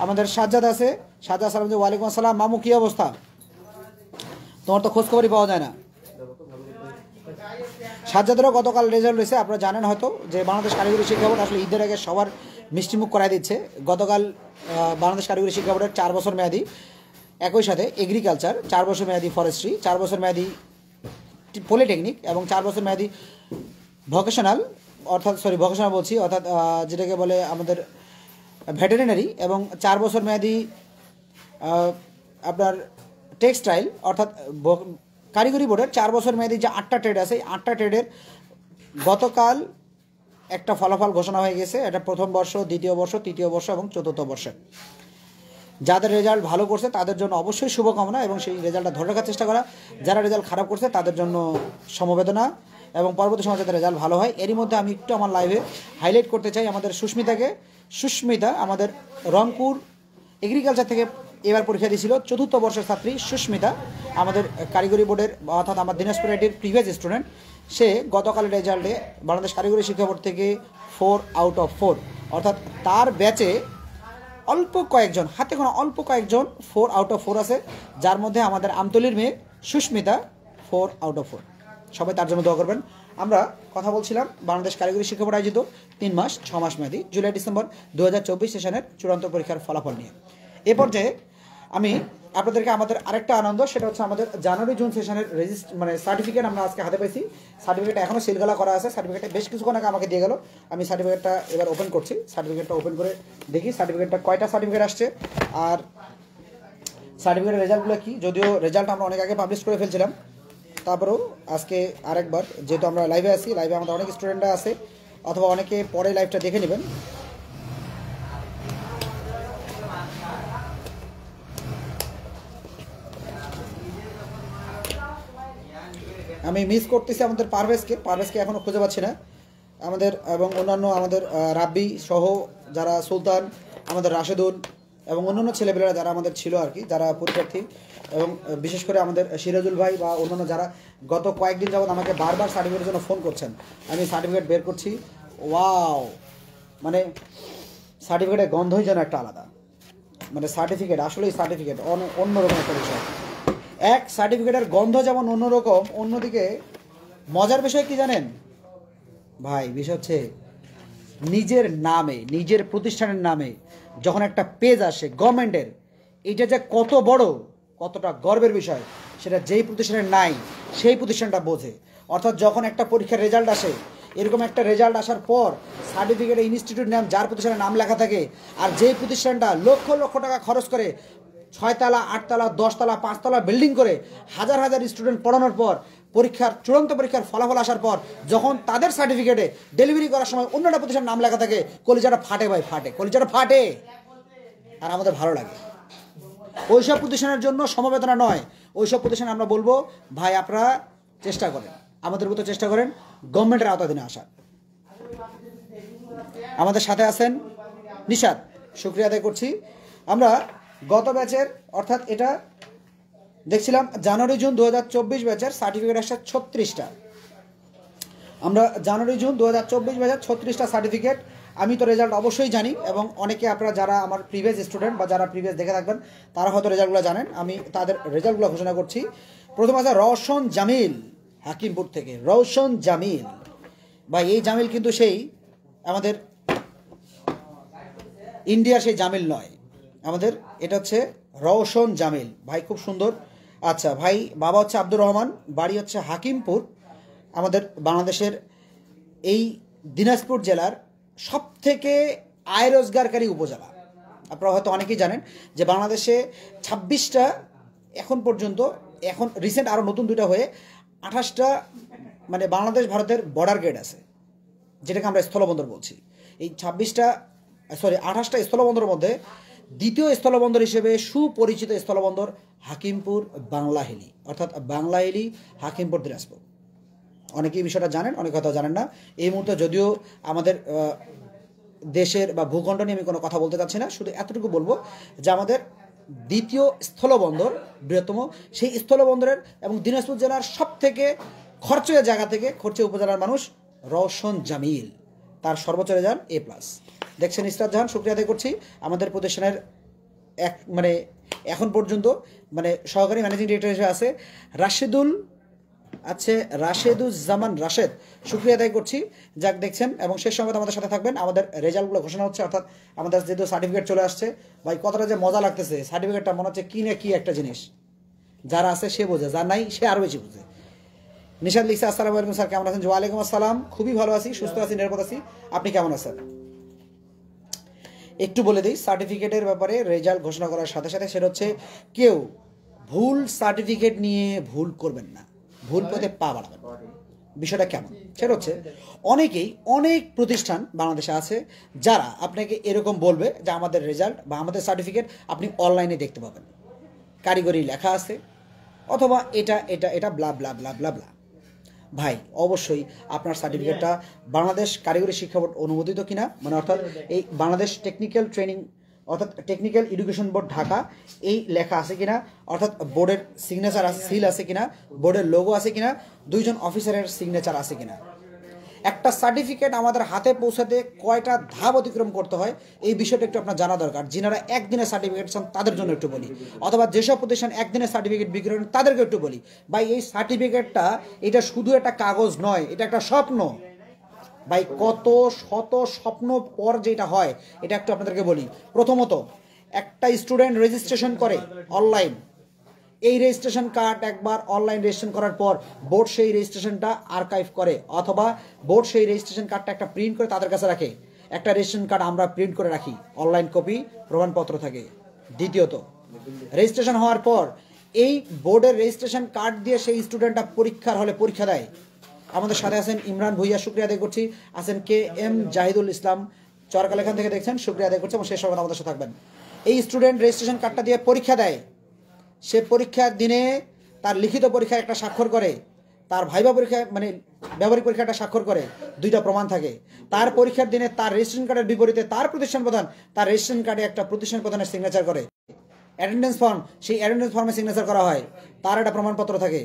আমাদের সাজ্জাদ আছে, সাজ্জাদ সালাম, ওয়ালাইকুম আসসালাম। মামু কী অবস্থা? তোমার তো খোঁজখবরই পাওয়া যায় না। সাজ্জাদেরও গতকাল রেজাল্ট রয়েছে, আপনারা জানেন হয়তো যে বাংলাদেশ কারিগরি শিক্ষা বোর্ড আসলে ঈদের আগে সবার মিষ্টিমুখ করাই দিচ্ছে। গতকাল বাংলাদেশ কারিগরি শিক্ষা বোর্ডের 4 বছর মেয়াদি, একই সাথে এগ্রিকালচার 4 বছর মেয়াদি, ফরেস্ট্রি 4 বছর মেয়াদি, পলিটেকনিক এবং 4 বছর মেয়াদি ভোকেশনাল, ভোকেশনাল বলছি অর্থাৎ যেটাকে বলে আমাদের ভেটেরিনারি, এবং 4 বছর মেয়াদি আপনার টেক্সটাইল, অর্থাৎ কারিগরি বোর্ডের 4 বছর মেয়াদি যে 8টা ট্রেড আছে, এই 8টা ট্রেডের গতকাল একটা ফলাফল ঘোষণা হয়ে গেছে। এটা প্রথম বর্ষ, দ্বিতীয় বর্ষ, তৃতীয় বর্ষ এবং চতুর্থ বর্ষে যাদের রেজাল্ট ভালো করছে তাদের জন্য অবশ্যই শুভকামনা এবং সেই রেজাল্টটা ধরে রাখার চেষ্টা করা। যারা রেজাল্ট খারাপ করছে তাদের জন্য সমবেদনা এবং পরবর্তী সময় যাতে রেজাল্ট ভালো হয়। এরই মধ্যে আমি একটু আমার লাইভে হাইলাইট করতে চাই আমাদের সুস্মিতা আমাদের রংপুর এগ্রিকালচার থেকে এবার পরীক্ষা দিয়েছিল, 4র্থ বর্ষের ছাত্রী সুস্মিতা, আমাদের কারিগরি বোর্ডের অর্থাৎ আমার দিনাজপুর আইটির প্রিভিয়াস স্টুডেন্ট। সে গতকালের রেজাল্টে বাংলাদেশ কারিগরি শিক্ষা বোর্ড থেকে 4 আউট অফ 4, অর্থাৎ তার ব্যাচে অল্প কয়েকজন, হাতে গোনা অল্প কয়েকজন 4 আউট অফ 4 আছে, যার মধ্যে আমাদের আমতলির মেয়ে সুস্মিতা 4 আউট অফ 4। সবাই তার জন্য দোয়া করবেন। আমরা কথা বলছিলাম বাংলাদেশ কারিগরি শিক্ষা বোর্ড আয়োজিত 3 মাস 6 মাস মেয়াদী জুলাই ডিসেম্বর 2024 সেশনের চূড়ান্ত পরীক্ষার ফলাফল নিয়ে। এ পর্যায়ে আমি আপনাদেরকে আমাদের আরেকটা আনন্দ, সেটা হচ্ছে আমাদের জানুয়ারি জুন সেশনের সার্টিফিকেট আমরা আজকে হাতে পাইছি। সার্টিফিকেটটা এখনও সিলগালা করা আছে, সার্টিফিকেটটা বেশ কিছুক্ষণ আগে আমাকে দিয়ে গেল। আমি সার্টিফিকেটটা এবার ওপেন করছি, সার্টিফিকেটটা ওপেন করে দেখি সার্টিফিকেটটা কয়টা সার্টিফিকেট আসছে আর সার্টিফিকেটের রেজাল্টগুলো কী। যদিও রেজাল্ট আমরা অনেক আগে পাবলিশ করে ফেলছিলাম, তারপরেও আজকে আরেকবার, যেহেতু আমরা লাইভে আছি, লাইভে আমাদের অনেক স্টুডেন্টরা আছে, অথবা অনেকে পরে লাইভটা দেখে নেবেন। আমি মিস করতেছি আমাদের পারভেজকে এখনও খুঁজে পাচ্ছি না আমাদের, এবং অন্যান্য আমাদের রাব্বি সহ যারা, সুলতান, আমাদের রাশেদুল এবং অন্যান্য ছেলেপেলেরা যারা আমাদের ছিল আর কি, যারা পরীক্ষার্থী, এবং বিশেষ করে আমাদের সিরাজুল ভাই বা অন্যান্য যারা গত কয়েকদিন যাবৎ আমাকে বারবার সার্টিফিকেটের জন্য ফোন করছেন। আমি সার্টিফিকেট বের করছি, ওয়াও, মানে সার্টিফিকেটের গন্ধই যেন একটা আলাদা, মানে সার্টিফিকেট আসলেই সার্টিফিকেট অন্যরকম একটা বিষয়। এক সার্টিফিকেটের গন্ধ যেমন অন্যরকম, অন্যদিকে মজার বিষয় কি জানেন ভাই, বিষয় হচ্ছে নিজের নামে, নিজের প্রতিষ্ঠানের নামে যখন একটা পেজ আসে গভর্নমেন্টের, এটা যে কত বড়, কতটা গর্বের বিষয়, সেটা যেই প্রতিষ্ঠানের নাই সেই প্রতিষ্ঠানটা বোঝে। অর্থাৎ যখন একটা পরীক্ষার রেজাল্ট আসে, এরকম একটা রেজাল্ট আসার পর সার্টিফিকেটে ইনস্টিটিউট নাম, যার প্রতিষ্ঠানের নাম লেখা থাকে, আর যেই প্রতিষ্ঠানটা লক্ষ লক্ষ টাকা খরচ করে 6 তলা, 8 তলা, 10 তলা, 5 তলা বিল্ডিং করে হাজার হাজার স্টুডেন্ট পড়ানোর পর পরীক্ষার চূড়ান্ত পরীক্ষার ফলাফল আসার পর যখন তাদের সার্টিফিকেটে ডেলিভারি করার সময় অন্য একটা প্রতিষ্ঠানের নাম লেখা থাকে, কলিজাটা ফাটে ভাই, ফাটে, কলিজাটা ফাটে। আর আমাদের ভালো লাগে। ওইসব প্রতিষ্ঠানের জন্য সমবেদনা নয়, ওইসব প্রতিষ্ঠানে আমরা বলবো ভাই আপনারা চেষ্টা করেন, আমাদের মতো চেষ্টা করেন গভর্নমেন্টের আওতাধীনে আসার। আমাদের সাথে আছেন নিশাদ, শুক্রিয়া আদায় করছি। আমরা গত ব্যাচের অর্থাৎ এটা দেখছিলাম জানুয়ারি জুন 2024 ব্যাচের সার্টিফিকেট আসছে 36টা। আমরা জানুয়ারি জুন 2024 ব্যাচের 36টা সার্টিফিকেট। আমি তো রেজাল্ট অবশ্যই জানি এবং অনেকে আপনারা যারা আমার প্রিভিয়াস স্টুডেন্ট বা যারা প্রিভিয়াস দেখে থাকবেন তারা হয়তো রেজাল্টগুলো জানেন। আমি তাদের রেজাল্টগুলো ঘোষণা করছি। প্রথম আছে রওশন জামিল, হাকিমপুর থেকে। রওশন জামিল ভাই, এই জামিল কিন্তু সেই আমাদের ইন্ডিয়ার সেই জামিল নয়, আমাদের এটা হচ্ছে রওশন জামিল ভাই, খুব সুন্দর। আচ্ছা ভাই, বাবা হচ্ছে আব্দুর রহমান, বাড়ি হচ্ছে হাকিমপুর, আমাদের বাংলাদেশের এই দিনাজপুর জেলার সবথেকে আয় রোজগারকারী উপজেলা। আপনারা হয়তো অনেকেই জানেন যে বাংলাদেশে 26টা এখন পর্যন্ত, এখন রিসেন্ট আরও নতুন 2টা হয়ে 28টা মানে বাংলাদেশ ভারতের বর্ডার গেট আছে, যেটাকে আমরা স্থলবন্দর বলছি। এই 28টা স্থলবন্দরের মধ্যে দ্বিতীয় স্থলবন্দর হিসেবে সুপরিচিত স্থলবন্দর হাকিমপুর বাংলাহিলি, অর্থাৎ বাংলাহিলি হাকিমপুর দিনাজপুর। অনেকেই বিষয়টা জানেন, অনেকে হয়তো জানেন না। এই মুহূর্তে যদিও আমাদের দেশের বা ভূখণ্ড নিয়ে আমি কোনো কথা বলতে চাচ্ছি না, শুধু এতটুকু বলবো যে আমাদের দ্বিতীয় স্থলবন্দর বৃহত্তম, সেই স্থলবন্দরের এবং দিনাজপুর জেলার সব থেকে খরচের জায়গা থেকে খরচে উপজেলার মানুষ রওশন জামিল, তার সর্বোচ্চ রেজাল্ট A+। দেখছেন ইসরাত জাহান, শুক্রিয়া আদায় করছি। আমাদের প্রতিষ্ঠানের মানে এখন পর্যন্ত মানে সহকারী ম্যানেজিং ডিরেক্টর হিসেবে আছে রাশেদুজ্জামান রাশেদ, শুক্রিয়া আদায় করছি। যাক দেখছেন এবং শেষ সময় আমাদের সাথে থাকবেন। আমাদের রেজাল্টগুলো ঘোষণা হচ্ছে, অর্থাৎ আমাদের যেহেতু সার্টিফিকেট চলে আসছে ভাই, কতটা যে মজা লাগতেছে। সার্টিফিকেটটা মনে হচ্ছে কি না কি একটা জিনিস, যারা আছে সে বোঝে, যার নাই সে আরও বেশি বোঝে। নিশাদ লিখছে আসসালামু আলাইকুম স্যার, কেমন আছেন? ওয়ালাইকুম আসসালাম, খুবই ভালো আছি, সুস্থ আছি, নিরাপদ আছি। আপনি কেমন আছেন? একটু বলে দিই সার্টিফিকেটের ব্যাপারে। রেজাল্ট ঘোষণা করার সাথে সাথে সেটা হচ্ছে কেউ ভুল সার্টিফিকেট নিয়ে ভুল করবেন না, ভুল পথে পা বাড়াবেন। বিষয়টা কেমন সেটা হচ্ছে অনেক প্রতিষ্ঠান বাংলাদেশে আছে যারা আপনাকে এরকম বলবে যে আমাদের রেজাল্ট বা আমাদের সার্টিফিকেট আপনি অনলাইনে দেখতে পাবেন, কারিগরি লেখা আছে, অথবা এটা এটা এটা ব্লা ব্লা ব্লা ব্লা ব্লা। ভাই অবশ্যই আপনার সার্টিফিকেটটা বাংলাদেশ কারিগরি শিক্ষা বোর্ড অনুমোদিত কিনা, মানে অর্থাৎ এই বাংলাদেশ টেকনিক্যাল ট্রেনিং অর্থাৎ টেকনিক্যাল এডুকেশন বোর্ড ঢাকা এই লেখা আছে কিনা, অর্থাৎ বোর্ডের সিগনেচার আছে, সিল আছে কিনা, বোর্ডের লোগো আছে কিনা, 2 জন অফিসারের সিগনেচার আছে কিনা। একটা সার্টিফিকেট আমাদের হাতে পৌঁছাতে কয়টা ধাপ অতিক্রম করতে হয় এই বিষয়টা একটু আপনার জানা দরকার। যিনারা একদিনের সার্টিফিকেট চান তাদের জন্য একটু বলি, অথবা যেসব প্রতিষ্ঠান একদিনের সার্টিফিকেট বিক্রি করেন তাদেরকে একটু বলি। ভাই এই সার্টিফিকেটটা এটা শুধু একটা কাগজ নয়, এটা একটা স্বপ্ন। ভাই কত শত স্বপ্ন পর যেটা হয় এটা একটু আপনাদেরকে বলি। প্রথমত একটা স্টুডেন্ট রেজিস্ট্রেশন করে অনলাইন, এই রেজিস্ট্রেশন কার্ড একবার অনলাইন রেজিস্ট্রেশন করার পর বোর্ড সেই রেজিস্ট্রেশনটা আর্কাইভ করে, অথবা বোর্ড সেই রেজিস্ট্রেশন কার্ডটা একটা প্রিন্ট করে তাদের কাছে রাখে। একটা রেজিস্ট্রেশন কার্ড আমরা প্রিন্ট করে রাখি, অনলাইন কপি প্রমাণপত্র থাকে। দ্বিতীয়ত রেজিস্ট্রেশন হওয়ার পর এই বোর্ডের রেজিস্ট্রেশন কার্ড দিয়ে সেই স্টুডেন্টটা পরীক্ষার হলে পরীক্ষা দেয়। আমাদের সাথে আছেন ইমরান ভুইয়া, শুক্রিয়া আদায় করছি। আছেন KM জাহিদুল ইসলাম, চরকাল এখান থেকে দেখছেন, শুক্রিয়া আদায় করছি এবং শেষ সময় আমাদের সাথে থাকবেন। এই স্টুডেন্ট রেজিস্ট্রেশন কার্ডটা দিয়ে পরীক্ষা দেয়, সে পরীক্ষার দিনে তার লিখিত পরীক্ষায় একটা স্বাক্ষর করে, তার ভাইবা পরীক্ষায় মানে ব্যবহারিক পরীক্ষা একটা স্বাক্ষর করে, 2টা প্রমাণ থাকে। তার পরীক্ষার দিনে তার রেজিস্ট্রেশন কার্ডের বিপরীতে তার প্রতিষ্ঠান প্রধান তার রেজিস্ট্রেশন কার্ডে একটা প্রতিষ্ঠান প্রধানের সিগনেচার করে। অ্যাটেন্ডেন্স ফর্ম, সেই অ্যাটেন্ডেন্স ফর্মে সিগনেচার করা হয়, তার একটা প্রমাণপত্র থাকে।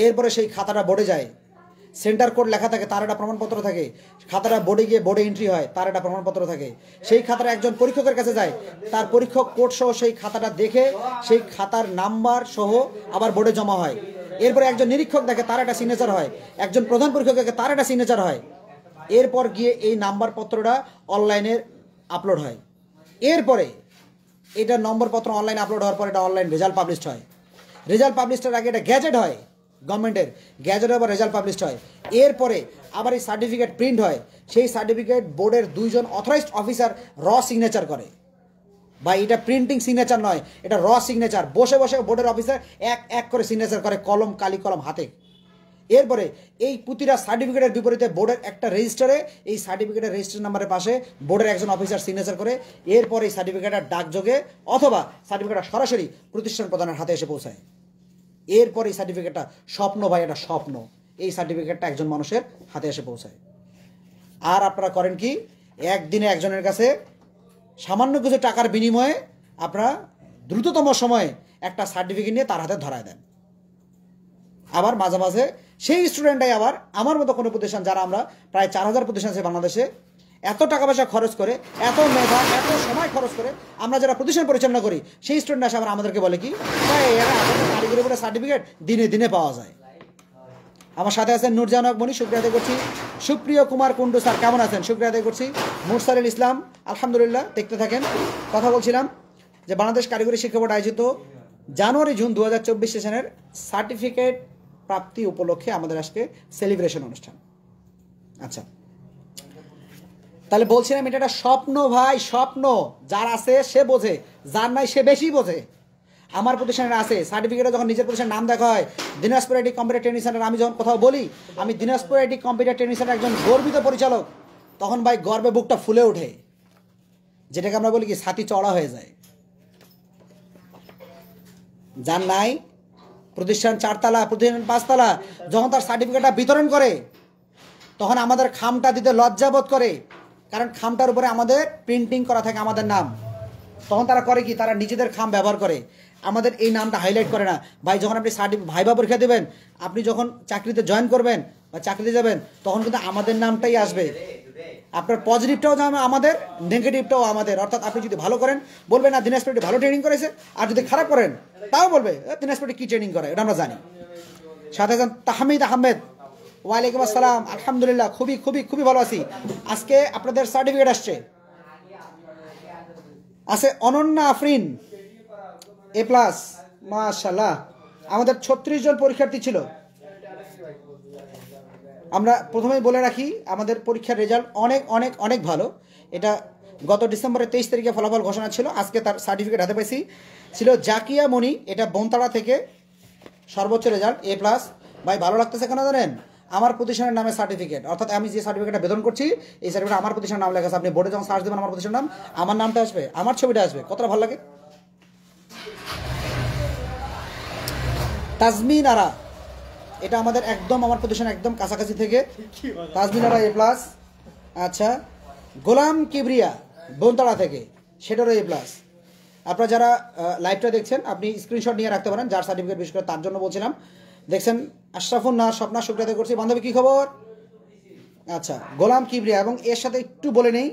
এরপরে সেই খাতাটা বোর্ডে যায়, সেন্টার কোড লেখা থাকে, তার একটা প্রমাণপত্র থাকে। খাতাটা বোর্ডে গিয়ে বোর্ডে এন্ট্রি হয়, তার একটা প্রমাণপত্র থাকে। সেই খাতাটা একজন পরীক্ষকের কাছে যায়, তার পরীক্ষক কোড সহ সেই খাতাটা দেখে সেই খাতার নাম্বার সহ আবার বোর্ডে জমা হয়। এরপরে একজন নিরীক্ষক দেখে, তার একটা সিগনেচার হয়। একজন প্রধান পরীক্ষকের তার একটা সিগনেচার হয়। এরপর গিয়ে এই নাম্বারপত্রটা অনলাইনে আপলোড হয়। এরপরে এটা নম্বরপত্র অনলাইনে আপলোড হওয়ার পর এটা অনলাইন রেজাল্ট পাবলিশড হয়। রেজাল্ট পাবলিশডের আগে এটা গ্যাজেট হয়, গভর্নমেন্টের গ্যাজেট আবার রেজাল্ট পাবলিশড হয়। এরপরে আবার এই সার্টিফিকেট প্রিন্ট হয়, সেই সার্টিফিকেট বোর্ডের 2 জন অথরাইজড অফিসার সিগনেচার করে। বা এটা প্রিন্টিং সিগনেচার নয়, এটা সিগনেচার। বসে বসে বোর্ডের অফিসার এক এক করে সিগনেচার করে, কলম কালি কলম হাতে। এরপরে এই প্রতিটা সার্টিফিকেটের বিপরীতে বোর্ডের একটা রেজিস্টারে এই সার্টিফিকেটের রেজিস্টার নাম্বারের পাশে বোর্ডের একজন অফিসার সিগনেচার করে এরপর এই সার্টিফিকেটটা ডাকযোগে অথবা সার্টিফিকেটটা সরাসরি প্রতিষ্ঠান প্রধানের হাতে এসে পৌঁছায়। এরপর এই সার্টিফিকেটটা স্বপ্ন ভাই, এটা স্বপ্ন, এই সার্টিফিকেটটা একজন মানুষের হাতে এসে পৌঁছায়। আর আপনারা করেন কি, একদিনে একজনের কাছে সামান্য কিছু টাকার বিনিময়ে আপনারা দ্রুততম সময়ে একটা সার্টিফিকেট নিয়ে তার হাতে ধরায় দেন। আবার মাঝে মাঝে সেই স্টুডেন্টটাই আবার আমার মতো কোনো প্রতিষ্ঠান, যারা আমরা প্রায় 4000 প্রতিষ্ঠান আছে বাংলাদেশে, এত টাকা পয়সা খরচ করে, এত মেধা, এত সময় খরচ করে আমরা যারা প্রতিষ্ঠান পরিচালনা করি, সেই স্টুডেন্ট আসে আবার আমাদেরকে বলে কি, কারিগরি বোর্ডের সার্টিফিকেট দিনে দিনে পাওয়া যায়। আমার সাথে আছেন নূরজাহান হক মনি, শুক্রিয়া আদায় করছি। সুপ্রিয় কুমার কুন্ডু স্যার কেমন আছেন, শুক্রিয়া আদায় করছি। মুরসালিল ইসলাম আলহামদুলিল্লাহ, দেখতে থাকেন। কথা বলছিলাম যে বাংলাদেশ কারিগরি শিক্ষা বোর্ড আয়োজিত জানুয়ারি-জুন 2024 সেশনের সার্টিফিকেট প্রাপ্তি উপলক্ষে আমাদের আজকে সেলিব্রেশন অনুষ্ঠান। আচ্ছা, তাহলে বলছিলাম এটা একটা স্বপ্ন ভাই, স্বপ্ন। যার আছে সে বোঝে, যার নাই সে বেশি বোঝে। আমার প্রতিষ্ঠানের আছে সার্টিফিকেটে, যখন নিজের প্রতিষ্ঠানের নাম দেখা হয় Dinajpur IT computer training centre, আমি যখন কোথাও বলি আমি Dinajpur IT computer training centre একজন গর্বিত পরিচালক, তখন ভাই গর্বে বুকটা ফুলে ওঠে, যেটাকে আমরা বলি কি ছাতি চড়া হয়ে যায়। যার নাই প্রতিষ্ঠান 4 তলা, প্রতিষ্ঠান 5 তলা, যখন তার সার্টিফিকেটটা বিতরণ করে তখন আমাদের খামটা দিতে লজ্জাবোধ করে, কারণ খামটার উপরে আমাদের প্রিন্টিং করা থাকে আমাদের নাম। তখন তারা করে কি, তারা নিজেদের খাম ব্যবহার করে, আমাদের এই নামটা হাইলাইট করে না। ভাই যখন আপনি ভাইবা পরীক্ষা দেবেন, আপনি যখন চাকরিতে জয়েন করবেন বা চাকরিতে যাবেন, তখন কিন্তু আমাদের নামটাই আসবে। আপনার পজিটিভটাও আমাদের, নেগেটিভটাও আমাদের। অর্থাৎ আপনি যদি ভালো করেন বলবেন না দিনাজপুরে ভালো ট্রেনিং করেছে, আর যদি খারাপ করেন তাও বলবে দিনাজপুরে কি ট্রেনিং করে, এটা আমরা জানি। সাথে আছেন তাহমিদ আহমেদ, ওয়ালাইকুম আসসালাম, আলহামদুলিল্লাহ খুবই খুবই খুবই ভালো আছি। আজকে আপনাদের সার্টিফিকেট আসছে, আছে অনন্যা আফরিন A+, মাশাআল্লাহ। আমাদের 36 জন পরীক্ষার্থী ছিল। আমরা প্রথমেই বলে রাখি আমাদের পরীক্ষার রেজাল্ট অনেক অনেক অনেক ভালো। এটা গত ডিসেম্বরের 23 তারিখে ফলাফল ঘোষণা ছিল, আজকে তার সার্টিফিকেট হাতে পেয়েছি। ছিল জাকিয়া মনি, এটা বনতাড়া থেকে, সর্বোচ্চ রেজাল্ট A+। ভাই ভালো লাগতেছে কেন জানেন, আমার প্রতিষ্ঠানের নামে সার্টিফিকেট, অর্থাৎ আমি যে সার্টিফিকেটটা বেতন করছি এই সার্টিফিকেট আমার প্রতিষ্ঠানের নাম লেখা আছে। আপনি বোর্ডে যখন সার্চ দেবেন আমার প্রতিষ্ঠানের নাম, আমার নামটা আসবে, আমার ছবিটা আসবে, কতটা ভালো লাগে। তাজমিন আরা, এটা আমাদের একদম আমার প্রতিষ্ঠান একদম কাছাকাছি থেকে, তাজমিন আরা A+। আচ্ছা, গোলাম কিবরিয়া বনতাড়া থেকে, সেটারও A+। আপনারা যারা লাইভটা দেখছেন আপনি স্ক্রিনশট নিয়ে রাখতে পারেন, যার সার্টিফিকেট বিশেষ করে তার জন্য বলছিলাম। দেখছেন আশরাফুন না স্বপ্না, শুক্রিয়া করছি। বান্ধবী কী খবর? আচ্ছা, গোলাম কিবরিয়া। এবং এর সাথে একটু বলে নেই,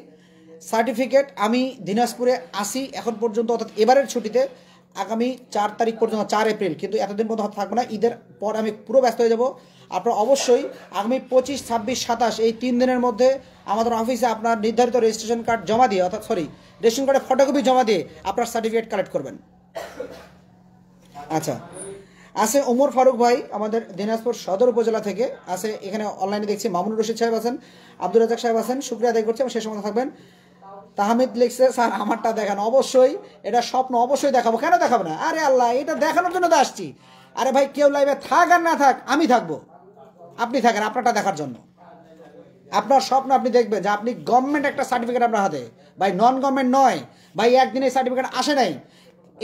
সার্টিফিকেট আমি দিনাজপুরে আসি এখন পর্যন্ত, অর্থাৎ এবারের ছুটিতে আগামী 4 তারিখ পর্যন্ত, 4 এপ্রিল, কিন্তু এতদিন পর্যন্ত থাকবো না, ঈদের পর আমি পুরো ব্যস্ত হয়ে যাব। আপনারা অবশ্যই আগামী 25, 26, 27 এই 3 দিনের মধ্যে আমাদের অফিসে আপনার নির্ধারিত রেজিস্ট্রেশন কার্ড জমা দিয়ে, অর্থাৎ রেশন কার্ডের ফটোকপি জমা দিয়ে আপনার সার্টিফিকেট কালেক্ট করবেন। আচ্ছা, আছে ওমর ফারুক ভাই আমাদের দিনাজপুর সদর উপজেলা থেকে আছে, এখানে অনলাইনে দেখছি। মামুনুর রশিদ সাহেব আছেন, আব্দুল রাজাক সাহেব আছেন, শুক্রিয়া আদায় করছি এবং শেষ সময় থাকবেন। তাহমিদ লিখছে স্যার আমারটা দেখান। অবশ্যই, এটা স্বপ্ন, অবশ্যই দেখাবো, কেন দেখাবো না? আরে আল্লাহ, এটা দেখানোর জন্য তো আসছি। আরে ভাই কেউ লাইভে থাক আর না থাক, আমি থাকবো, আপনি থাকেন আপনারটা দেখার জন্য। আপনার স্বপ্ন আপনি দেখবেন যে আপনি গভর্নমেন্ট একটা সার্টিফিকেট আপনার হাতে, ভাই নন গভর্নমেন্ট নয় ভাই, একদিনে সার্টিফিকেট আসে নাই,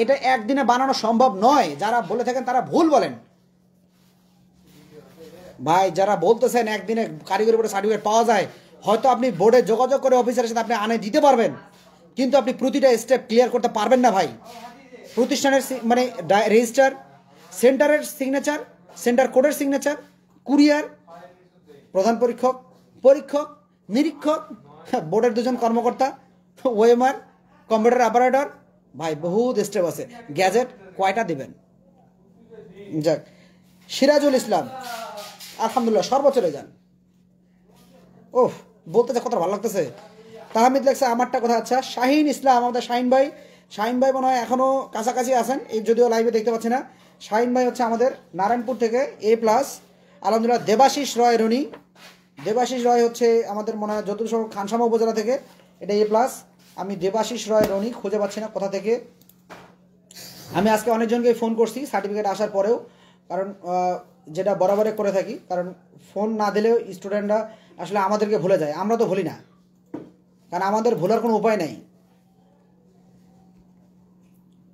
এটা একদিনে বানানো সম্ভব নয়। যারা বলে থাকেন তারা ভুল বলেন ভাই। যারা বলতেছেন একদিনে কারিগরি বোর্ডে সার্টিফিকেট পাওয়া যায়, হয়তো আপনি বোর্ডে যোগাযোগ করে অফিসারের সাথে আপনি আনে দিতে পারবেন, কিন্তু আপনি প্রতিটা স্টেপ ক্লিয়ার করতে পারবেন না ভাই। প্রতিষ্ঠানের মানে রেজিস্টার, সেন্টারের সিগনেচার, সেন্টার কোডের সিগনেচার, কুরিয়ার, প্রধান পরীক্ষক, পরীক্ষক, নিরীক্ষক, বোর্ডের 2 জন কর্মকর্তা, ওএমআর, কম্পিউটার অপারেটর, ভাই বহুত স্টেপ আছে। গ্যাজেট কয়টা দিবেন? যাক, সিরাজুল ইসলাম আলহামদুলিল্লাহ সর্বোচ্চ রেজাল্ট। ওহ, বলতে যা কত ভালো লাগতেছে। তাহমিদ লেখছে আমারটা কথা। আচ্ছা, শাহিন ইসলাম, আমাদের শাহিন ভাই, শাহিন ভাই মনে হয় এখনও কাছাকাছি আছেন, এই যদিও লাইভে দেখতে পাচ্ছি না। শাহিন ভাই হচ্ছে আমাদের নারায়ণপুর থেকে A+। আলহামদুলিল্লাহ। দেবাশিস রয় রনি, দেবাশিস রয় হচ্ছে আমাদের মনে হয় যতুর খানসামা উপজেলা থেকে, এটা A+। আমি দেবাশিস রয় রনি খুঁজে পাচ্ছি না কোথা থেকে। আমি আজকে অনেকজনকে ফোন করছি সার্টিফিকেট আসার পরেও, কারণ যেটা বরাবরে করে থাকি, কারণ ফোন না দিলেও স্টুডেন্টরা আসলে আমাদেরকে ভুলে যায়, আমরা তো ভুলি না, কারণ আমাদের ভুলার কোনো উপায় নাই।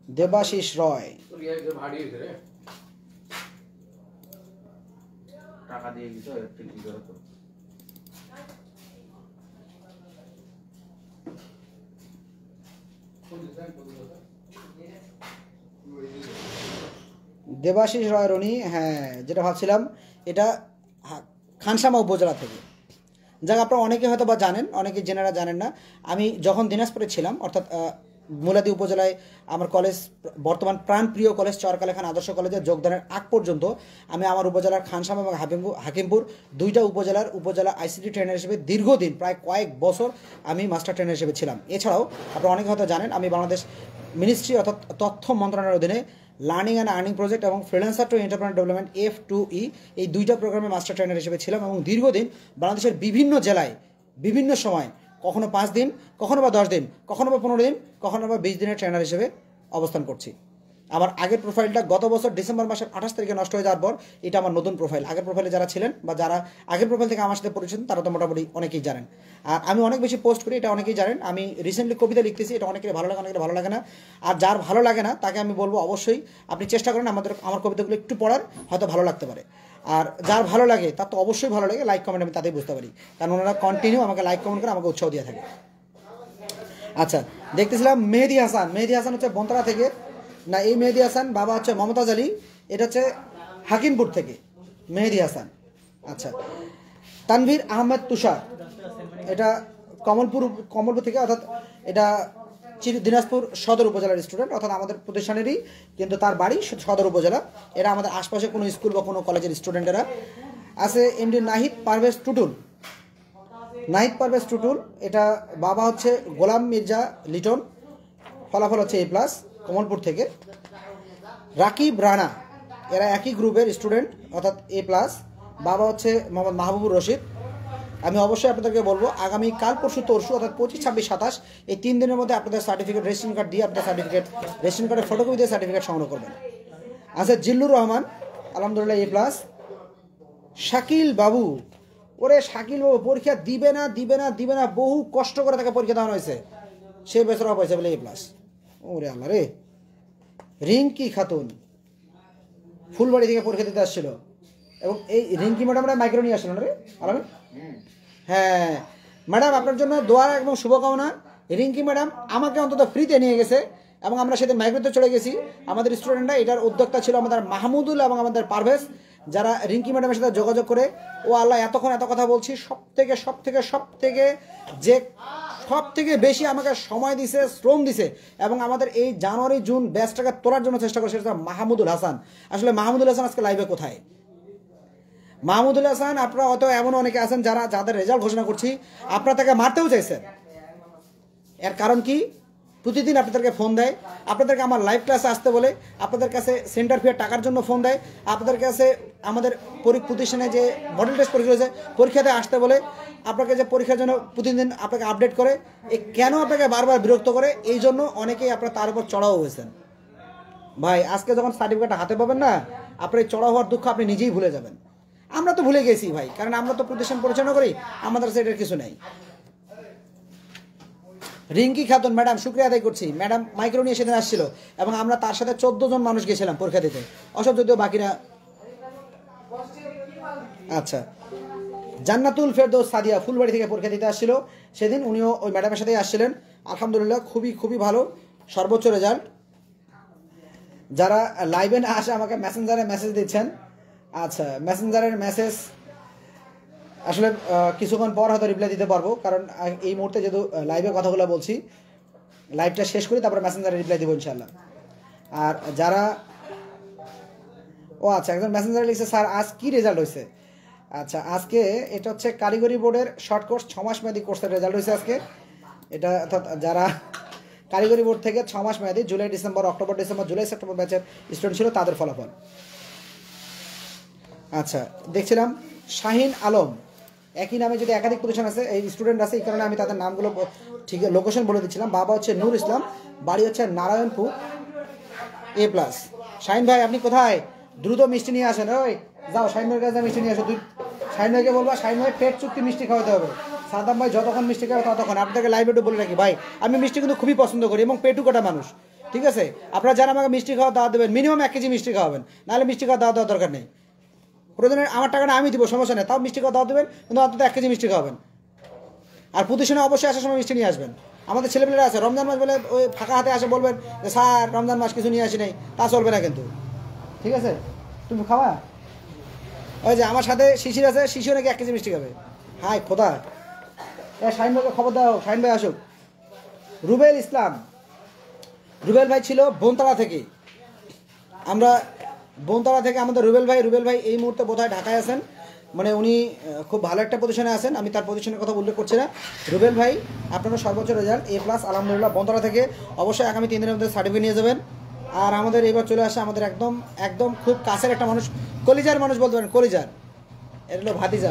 দেবাশিস রয়, টাকা দিয়ে দিতে দেবাশিস রয় রনি, হ্যাঁ যেটা ভাবছিলাম এটা খানসামা উপজেলা থেকে। যাক, আপনারা অনেকে হয়তো বা জানেন, অনেকে জেনারা জানেন না। আমি যখন দিনাজপুরে ছিলাম, অর্থাৎ মুলাদি উপজেলায় আমার কলেজ, বর্তমান প্রাণপ্রিয় কলেজ চরকালে খান আদর্শ কলেজে যোগদানের আগ পর্যন্ত আমি আমার উপজেলার খানসামা এবং হাকিমপুর দুইটা উপজেলা আইসিটি ট্রেনার হিসেবে দীর্ঘদিন প্রায় কয়েক বছর আমি মাস্টার ট্রেনার হিসেবে ছিলাম। এছাড়াও আপনারা অনেকে হয়তো জানেন আমি বাংলাদেশ মিনিস্ট্রি অর্থাৎ তথ্য মন্ত্রণালয়ের অধীনে লার্নিং অ্যান্ড আর্নিং প্রজেক্ট এবং freelancer to entrepreneur development F2E এই দুইটা প্রোগ্রামে মাস্টার ট্রেনার হিসেবে ছিলাম এবং দীর্ঘদিন বাংলাদেশের বিভিন্ন জেলায় বিভিন্ন সময় কখনো 5 দিন, কখনো বা 10 দিন, কখনো বা 15 দিন, কখনো বা 20 দিনের ট্রেনার হিসেবে অবস্থান করছি। আমার আগের প্রোফাইলটা গত বছর ডিসেম্বর মাসের 28 তারিখে নষ্ট হয়ে যাওয়ার পর এটা আমার নতুন প্রোফাইল। আগের প্রোফাইলে যারা ছিলেন বা যারা আগের প্রোফাইল থেকে আমার সাথে পরিচিত তারা তো মোটামুটি অনেকেই জানেন। আর আমি অনেক বেশি পোস্ট করি, এটা অনেকেই জানেন। আমি রিসেন্টলি কবিতা লিখতেছি, এটা অনেকের ভালো লাগে, অনেকের ভালো লাগে না। আর যার ভালো লাগে না তাকে আমি বলবো অবশ্যই আপনি চেষ্টা করেন আমার কবিতাগুলো একটু পড়ার, হয়তো ভালো লাগতে পারে। আর যার ভালো লাগে তার তো অবশ্যই ভালো লাগে, লাইক কমেন্ট আমি তাতেই বুঝতে পারি, কারণ ওনারা কন্টিনিউ আমাকে লাইক কমেন্ট করে আমাকে উৎসাহ দিয়ে থাকে। আচ্ছা, দেখতেছিলাম মেহেদি হাসান হচ্ছে বন্তরা থেকে, না এই মেহেদি হাসান বাবা হচ্ছে মমতাজ আলী, এটা হচ্ছে হাকিমপুর থেকে মেহেদি হাসান। আচ্ছা, তানভীর আহমেদ তুষার, এটা কমলপুর থেকে, অর্থাৎ এটা দিনাজপুর সদর উপজেলার স্টুডেন্ট, অর্থাৎ আমাদের প্রতিষ্ঠানেরই, কিন্তু তার বাড়ি সদর উপজেলা। এরা আমাদের আশপাশে কোনো স্কুল বা কোনো কলেজের স্টুডেন্টেরা আছে। এমডি নাহিদ পারভেজ টুটুল, এটা বাবা হচ্ছে গোলাম মির্জা লিটন, ফলাফল হচ্ছে A+, কমলপুর থেকে। রাকিব রানা, এরা একই গ্রুপের স্টুডেন্ট, অর্থাৎ A+, বাবা হচ্ছে মোহাম্মদ মাহবুবুর রশিদ। আমি অবশ্যই আপনাদেরকে বলবো আগামী কাল পরশু তরশু অর্থাৎ 25, 26, 27 এই 3 দিনের মধ্যে আপনাদের সার্টিফিকেট রেশন কার্ড দিয়ে আপনাদের রেশন কার্ডের ফটোকপি দিয়ে সার্টিফিকেট সংগ্রহ করবেন। আচ্ছা, জিল্লুর রহমান আলহামদুলিল্লাহ A+। শাকিল বাবু, ওরে শাকিল বাবু পরীক্ষা দিবে না, বহু কষ্ট করে তাকে পরীক্ষা দেওয়ানো হয়েছে, সে বেসরা পাইছে বলে A+। ওরে আল্লাহ রে। রিঙ্কি খাতুন ফুলবাড়ি থেকে পরীক্ষা দিতে আসছিল, এবং এই রিঙ্কি ম্যাডামরা মাইক্রো নিয়ে আসছিল না রে আলামে? হ্যাঁ ম্যাডাম, আপনার জন্য দোয়া এবং শুভকামনা। রিঙ্কি ম্যাডাম আমাকে অন্তত ফ্রিতে নিয়ে গেছে, এবং আমরা সেদিন মাইক্রোতে চলে গেছি। আমাদের স্টুডেন্টরা, এটার উদ্যোক্তা ছিল আমাদের মাহমুদুল এবং আমাদের পারভেজ, যারা রিঙ্কি ম্যাডামের সাথে যোগাযোগ করে, ও আল্লাহ এতক্ষণ এত কথা বলছি, সব থেকে বেশি আমাকে সময় দিছে, শ্রম দিছে, এবং আমাদের এই জানুয়ারি জুন ব্যাচটাকে তোলার জন্য চেষ্টা করে, সেটা মাহমুদুল হাসান। আসলে মাহমুদুল হাসান আজকে লাইভে কোথায়? মাহমুদুল হাসান, আপনারা হয়তো এমন অনেকে আছেন যাদের রেজাল্ট ঘোষণা করছি আপনারা তাকে মারতেও চাইছেন। এর কারণ কি? প্রতিদিন আপনাদেরকে ফোন দেয়, আপনাদেরকে আমার লাইভ ক্লাসে আসতে বলে, আপনাদের কাছে সেন্টার ফি টাকার জন্য ফোন দেয়, আপনাদের কাছে আমাদের প্রতিষ্ঠানে যে মডেল টেস্ট পরীক্ষা হয়েছে পরীক্ষাতে আসতে বলে, আপনাকে যে পরীক্ষার জন্য প্রতিদিন আপনাকে আপডেট করে, কেন আপনাকে বারবার বিরক্ত করে? এই জন্য অনেকেই আপনারা তার উপর চড়াও হয়েছেন। ভাই, আজকে যখন সার্টিফিকেটটা হাতে পাবেন না, আপনার এই চড়া হওয়ার দুঃখ আপনি নিজেই ভুলে যাবেন। আমরা তো ভুলে গেছি ভাই, কারণ আমরা তো প্রতিষ্ঠান পরিচালনা করি, আমাদের কাছে এটার কিছু নেই। রিঙ্কি খাতুন ম্যাডাম, শুক্রিয়া আদায় করছি। ম্যাডাম মাইক্রো নিয়ে সেদিন আসছিল, এবং আমরা তার সাথে 14 জন মানুষ গেছিলাম পরীক্ষা দিতে, অসব যদিও বাকিরা। আচ্ছা, জান্নাতুল ফেরদৌস সাদিয়া ফুলবাড়ি থেকে পরীক্ষা দিতে আসছিল সেদিন, উনিও ওই ম্যাডামের সাথেই আসছিলেন। আলহামদুলিল্লাহ খুবই ভালো, সর্বোচ্চ রেজাল্ট। যারা লাইভে না আসে আমাকে মেসেঞ্জারে মেসেজ দিচ্ছেন। আচ্ছা, মেসেঞ্জারের মেসেজ আসলে কিছুক্ষণ পর হয়তো রিপ্লাই দিতে পারবো, কারণ এই মুহূর্তে যেহেতু লাইভে কথাগুলো বলছি, লাইভটা শেষ করি তারপরে মেসেঞ্জারে রিপ্লাই দেবো ইনশাল্লাহ। আর যারা আচ্ছা, একজন মেসেঞ্জারে লিখছে স্যার আজ কি রেজাল্ট হয়েছে। আচ্ছা, আজকে এটা হচ্ছে কারিগরি বোর্ডের শর্ট কোর্স 6 মাস মেয়াদী কোর্সের রেজাল্ট হয়েছে আজকে। এটা অর্থাৎ যারা কারিগরি বোর্ড থেকে 6 মাস মেয়াদী July December October December July September ব্যাচের স্টুডেন্ট ছিল, তাদের ফলাফল। আচ্ছা, দেখছিলাম শাহিন আলম, একই নামে যদি একাধিক প্রতিষ্ঠান আছে, এই স্টুডেন্ট আছে, এই কারণে আমি তাদের নামগুলো ঠিক লোকেশন বলে দিচ্ছিলাম। বাবা হচ্ছে নূর ইসলাম, বাড়ি হচ্ছে নারায়ণপুর, A+। শাহিন ভাই আপনি কোথায়? দ্রুত মিষ্টি নিয়ে আসেন। ওই যাও শাহিন ভাইয়ের কাছে মিষ্টি নিয়ে আসো। শাহিন ভাইকে বলবা, শাহিন ভাই পেট চুক্তি মিষ্টি খাওয়াতে হবে। সাদ্দাম ভাই যতক্ষণ মিষ্টি খাবে ততক্ষণ। আপনাকে লাইভে একটু বলে রাখি ভাই, আমি মিষ্টি কিন্তু খুবই পছন্দ করি এবং পেটু কাটা মানুষ, ঠিক আছে? আপনারা যারা আমাকে মিষ্টি খাওয়া দাওয়া দেবেন, মিনিমাম 1 কেজি মিষ্টি খাওয়াবেন, নাহলে মিষ্টি খাওয়া দাওয়া দেওয়ার দরকার নেই। প্রয়োজনে আমার টাকাটা আমি দিব, সমস্যা নেই, তাও মিষ্টি খাওয়া দাওয়া দেবেন, কিন্তু অন্তত 1 কেজি মিষ্টি খাওয়াবেন। আর প্রতিষ্ঠানে অবশ্যই আসার সময় মিষ্টি নিয়ে আসবেন। আমাদের ছেলেপেলেরা আছে রমজান মাস বলে ওই ফাঁকা হাতে আসে, বলবেন যে স্যার রমজান মাস কিছু নিয়ে আসি নাই, তা চলবে না কিন্তু, ঠিক আছে? তুমি খাওয়া, ওই যে আমার সাথে শিশির আছে, শিশির নাকি 1 কেজি মিষ্টি খাবে। হাই খোদা, শাহিন ভাইকে খবর দাও, শাহিন ভাই আসুক। রুবেল ইসলাম, রুবেল ভাই ছিল বনতলা থেকে। আমরা বনতলা থেকে আমাদের রুবেল ভাই এই মুহূর্তে বোধহয় ঢাকায় আছেন, মানে উনি খুব ভালো একটা পজিশনে আছেন, আমি তার পজিশনের কথা উল্লেখ করছি না। রুবেল ভাই আপনারা সর্বোচ্চ রেজাল্ট A+ আলহামদুলিল্লাহ বনতলা থেকে। অবশ্যই আগামী 3 দিনের মধ্যে সার্টিফিকেট নিয়ে যাবেন। আর আমাদের এবার চলে আসে আমাদের একদম একদম খুব কাছের একটা মানুষ, কলিজার মানুষ বলতে পারেন, কলিজার। এটা হলো ভাতিজা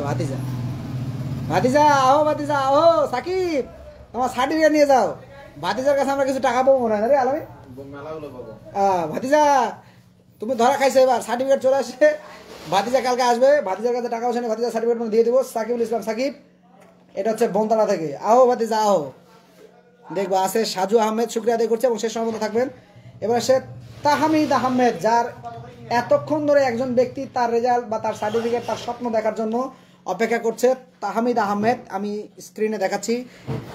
আহো, ভাতিজা আহো, সাকিব তোমার সার্টিফিকেট নিয়ে যাও। ভাতিজার কাছে আমরা কিছু টাকা পাবো না রে আলামি, ভাতিজা তুমি ধরা খাইছো, এবার সার্টিফিকেট চলে আসে। ভাতিজা কালকে আসবে, ভাতিজার কাছে টাকা পয়সা নেই, ভাতিজা সার্টিফিকেট দিয়ে দেবো। সাকিবুল ইসলাম সাকিব, এটা হচ্ছে বনতলা থেকে। আহো ভাতিজা আহো। দেখবো আছে সাজু আহমেদ, শুক্রিয়া আদায় করছে এবং শেষ সময় থাকবেন। এবার সে তাহমিদ আহমেদ, যার এতক্ষণ ধরে একজন ব্যক্তি তার রেজাল্ট বা তার সার্টিফিকেট, তার স্বপ্ন দেখার জন্য অপেক্ষা করছে। তাহমিদ আহমেদ, আমি স্ক্রিনে দেখাচ্ছি।